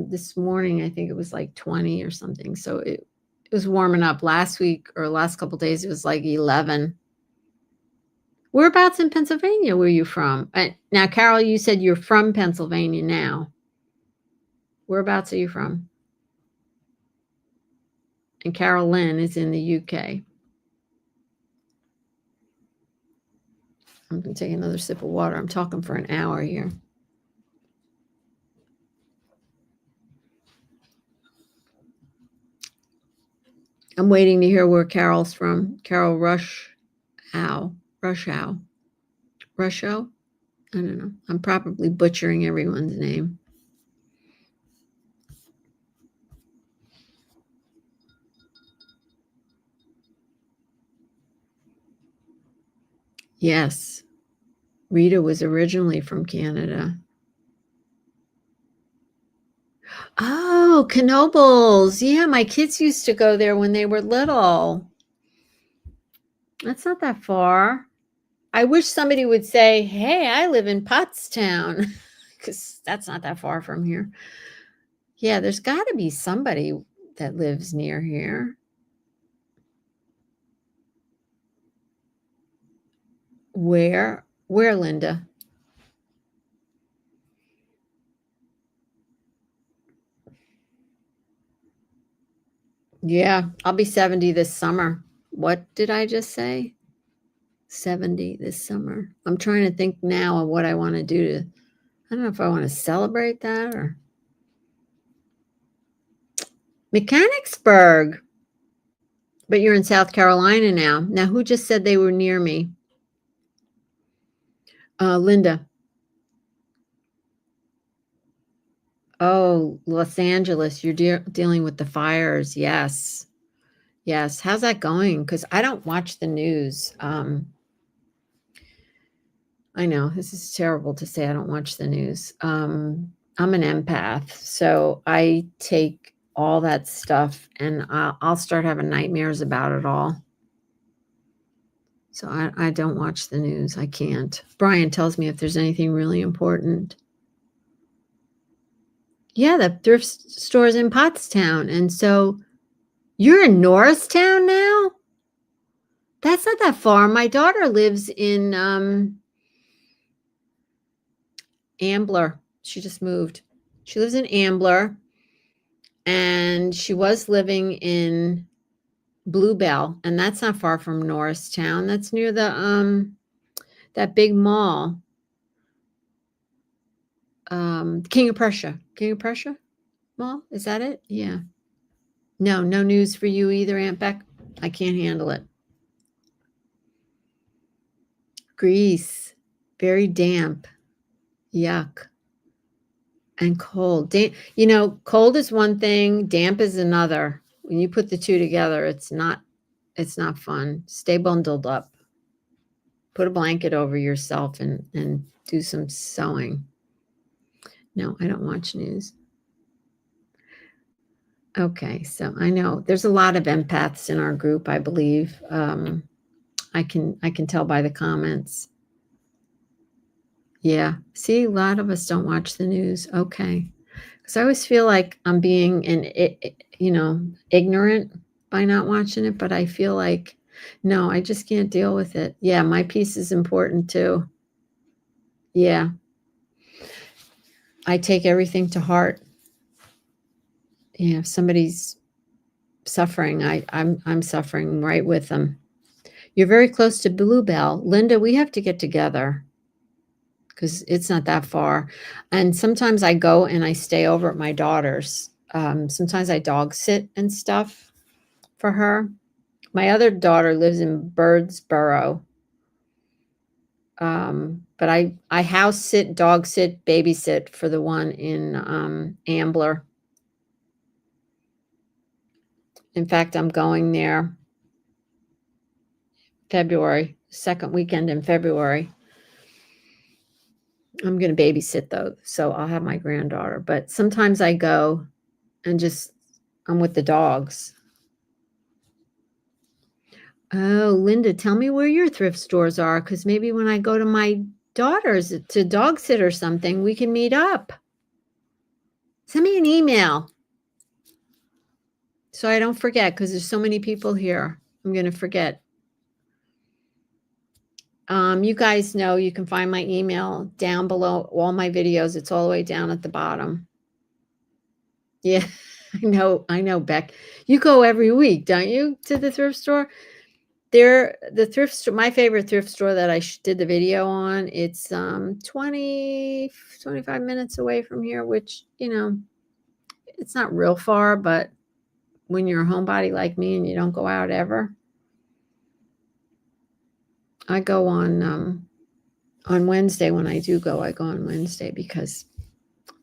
This morning, I think it was like 20 or something. So it was warming up. Last week or last couple days, it was like 11. Whereabouts in Pennsylvania were you from? Now, Carol, you said you're from Pennsylvania now. Whereabouts are you from? And Carol Lynn is in the UK. I'm going to take another sip of water. I'm talking for an hour here. I'm waiting to hear where Carol's from. Carol Rushow. I don't know. I'm probably butchering everyone's name. Yes. Rita was originally from Canada. Oh, Knoebels. Yeah, my kids used to go there when they were little. That's not that far. I wish somebody would say, hey, I live in Pottstown, because that's not that far from here. Yeah, there's got to be somebody that lives near here. Where, Linda? Yeah, I'll be 70 this summer. What did I just say? 70 this summer. I'm trying to think now of what I want to do to, I don't know if I want to celebrate that or Mechanicsburg. But you're in South Carolina now. Now, who just said they were near me? Linda. Oh, Los Angeles. You're dealing with the fires. Yes. Yes. How's that going? Because I don't watch the news. I know this is terrible to say I don't watch the news. I'm an empath, so I take all that stuff and I'll start having nightmares about it all. So I don't watch the news. I can't. Brian tells me if there's anything really important. Yeah, the thrift store's in Pottstown. And so you're in Norristown now? That's not that far. My daughter lives in Ambler. She just moved. She lives in Ambler. And she was living in Bluebell, and that's not far from Norristown. That's near the that big mall. King of Prussia Mall. Is that it? Yeah. No news for you either, Aunt Beck. I can't handle it. Grease, very damp. Yuck. And cold. Cold is one thing, damp is another. When you put the two together, it's not fun. Stay bundled up. Put a blanket over yourself and do some sewing. No, I don't watch news. Okay, so I know there's a lot of empaths in our group, I believe. I can tell by the comments. Yeah. See, a lot of us don't watch the news. Okay. Because I always feel like I'm being ignorant by not watching it, but I feel like, no, I just can't deal with it. Yeah, my piece is important too. Yeah. I take everything to heart. Yeah, if somebody's suffering, I'm suffering right with them. You're very close to Bluebell. Linda, we have to get together because it's not that far. And sometimes I go and I stay over at my daughter's. Sometimes I dog sit and stuff for her. My other daughter lives in Birdsboro. But I house sit, dog sit, babysit for the one in Ambler. In fact, I'm going there February, second weekend in February. I'm going to babysit though, so I'll have my granddaughter. But sometimes I go and I'm with the dogs. Oh, Linda, tell me where your thrift stores are, because maybe when I go to my daughter's to dog sit or something, we can meet up. Send me an email so I don't forget, because there's so many people here. I'm going to forget. You guys know you can find my email down below all my videos. It's all the way down at the bottom. Yeah, I know, Beck. You go every week, don't you, to the thrift store? The thrift store, my favorite thrift store that I did the video on, it's 25 minutes away from here, which, it's not real far, but when you're a homebody like me and you don't go out ever, I go on Wednesday. When I do go, I go on Wednesday because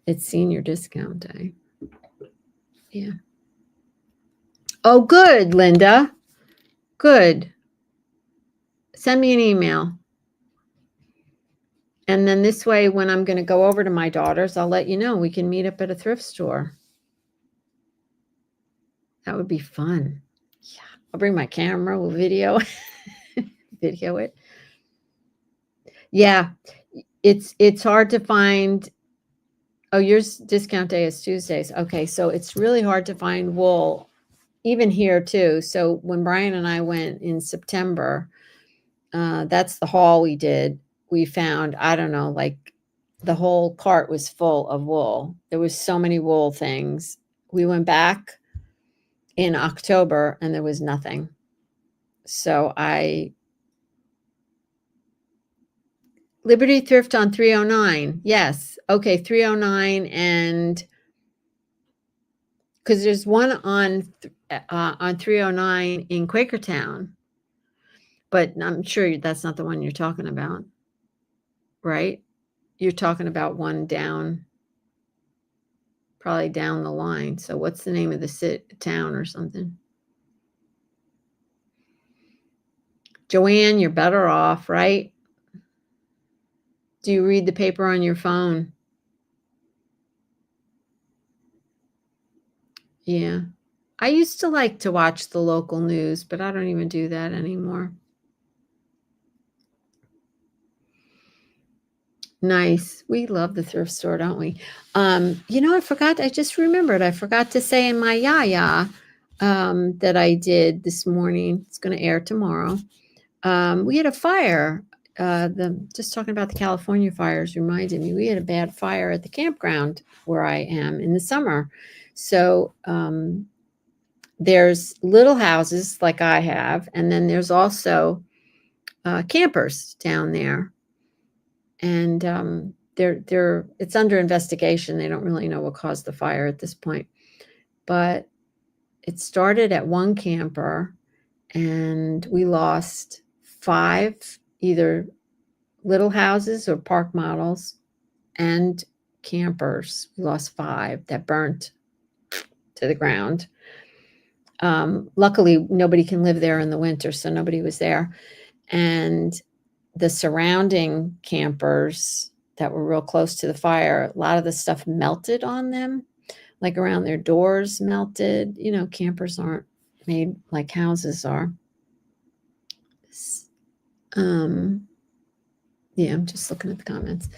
it's senior discount day. Yeah. Oh, good, Linda. Good. Send me an email. And then this way, when I'm going to go over to my daughter's, I'll let you know. We can meet up at a thrift store. That would be fun. Yeah. I'll bring my camera. We'll video it. Yeah. It's hard to find. Oh, yours discount day is Tuesdays. Okay. So it's really hard to find wool, even here too. So when Brian and I went in September, that's the haul we did. We found, I don't know, like the whole cart was full of wool. There was so many wool things. We went back in October and there was nothing. So Liberty Thrift on 309. Yes. Okay. 309. And because there's one on 309 in Quakertown, but I'm sure that's not the one you're talking about, right? You're talking about one down, probably down the line. So what's the name of the town or something? Joanne, you're better off, right? Do you read the paper on your phone? Yeah. I used to like to watch the local news, but I don't even do that anymore. Nice. We love the thrift store, don't we? I just remembered. I forgot to say in my yaya that I did this morning. It's going to air tomorrow. We had a fire. Just talking about the California fires reminded me we had a bad fire at the campground where I am in the summer. So there's little houses like I have, and then there's also campers down there, and it's under investigation. They don't really know what caused the fire at this point, but it started at one camper, and we lost 5 either little houses or park models and campers. We lost 5 that burnt to the ground. Luckily, nobody can live there in the winter, so nobody was there. And the surrounding campers that were real close to the fire, a lot of the stuff melted on them, like around their doors melted. Campers aren't made like houses are. Yeah, I'm just looking at the comments.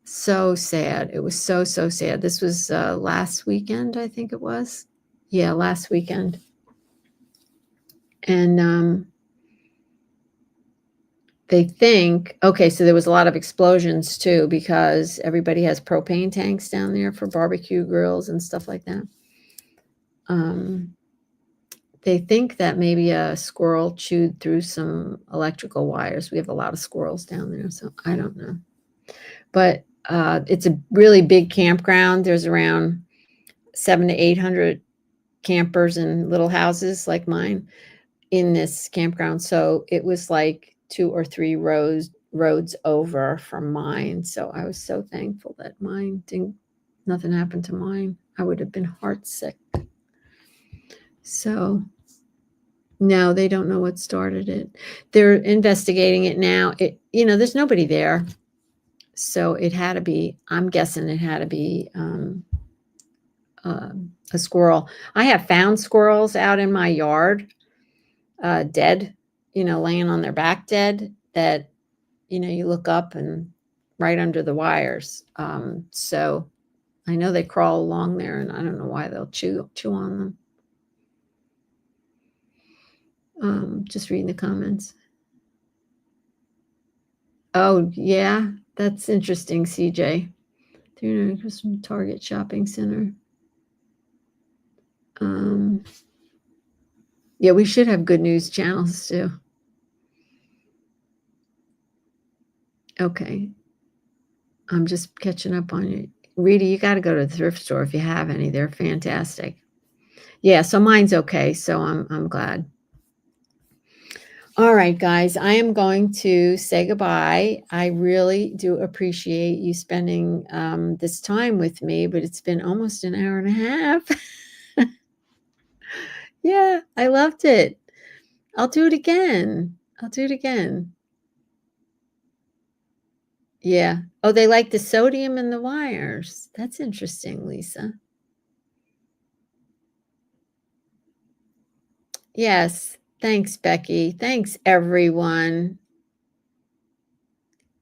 So sad. It was so sad. This was last weekend, I think it was. Yeah, last weekend. And they think, okay, so there was a lot of explosions too, because everybody has propane tanks down there for barbecue grills and stuff like that. They think that maybe a squirrel chewed through some electrical wires. We have a lot of squirrels down there, so I don't know. But it's a really big campground. There's around 700 to 800 campers and little houses like mine in this campground. So it was like 2 or 3 roads over from mine. So I was so thankful that nothing happened to mine. I would have been heartsick. So no, they don't know what started it. They're investigating it now. There's nobody there. So it had to be, I'm guessing it had to be a squirrel. I have found squirrels out in my yard, dead, laying on their back dead, that, you look up and right under the wires. So I know they crawl along there, and I don't know why they'll chew on them. Just reading the comments. Oh, yeah, that's interesting, CJ. From Target Shopping Center. Yeah, we should have good news channels too. Okay. I'm just catching up on you. Rita, you got to go to the thrift store if you have any. They're fantastic. Yeah, so mine's okay, so I'm glad. All right, guys, I am going to say goodbye. I really do appreciate you spending this time with me, but it's been almost an hour and a half. Yeah, I loved it. I'll do it again. Yeah. Oh, they like the sodium in the wires. That's interesting, Lisa. Yes. Thanks, Becky. Thanks, everyone.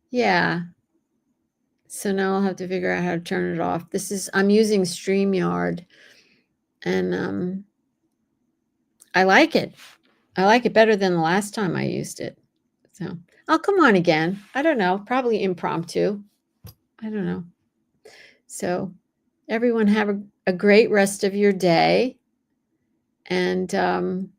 Yeah. So now I'll have to figure out how to turn it off. I'm using StreamYard, and I like it. I like it better than the last time I used it. So I'll come on again. I don't know, probably impromptu. I don't know. So everyone have a great rest of your day. And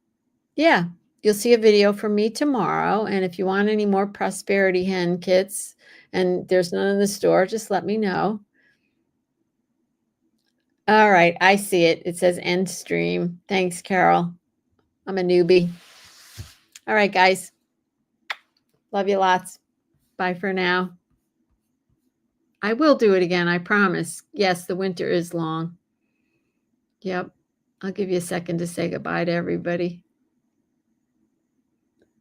yeah, you'll see a video from me tomorrow. And if you want any more Prosperity Hen kits and there's none in the store, just let me know. All right, I see it. It says end stream. Thanks, Carol. I'm a newbie. All right, guys. Love you lots. Bye for now. I will do it again, I promise. Yes, the winter is long. Yep. I'll give you a second to say goodbye to everybody.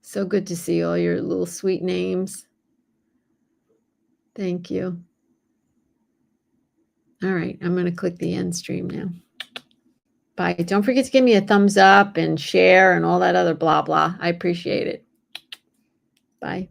So good to see all your little sweet names. Thank you. All right, I'm going to click the end stream now. Bye. Don't forget to give me a thumbs up and share and all that other blah, blah. I appreciate it. Bye.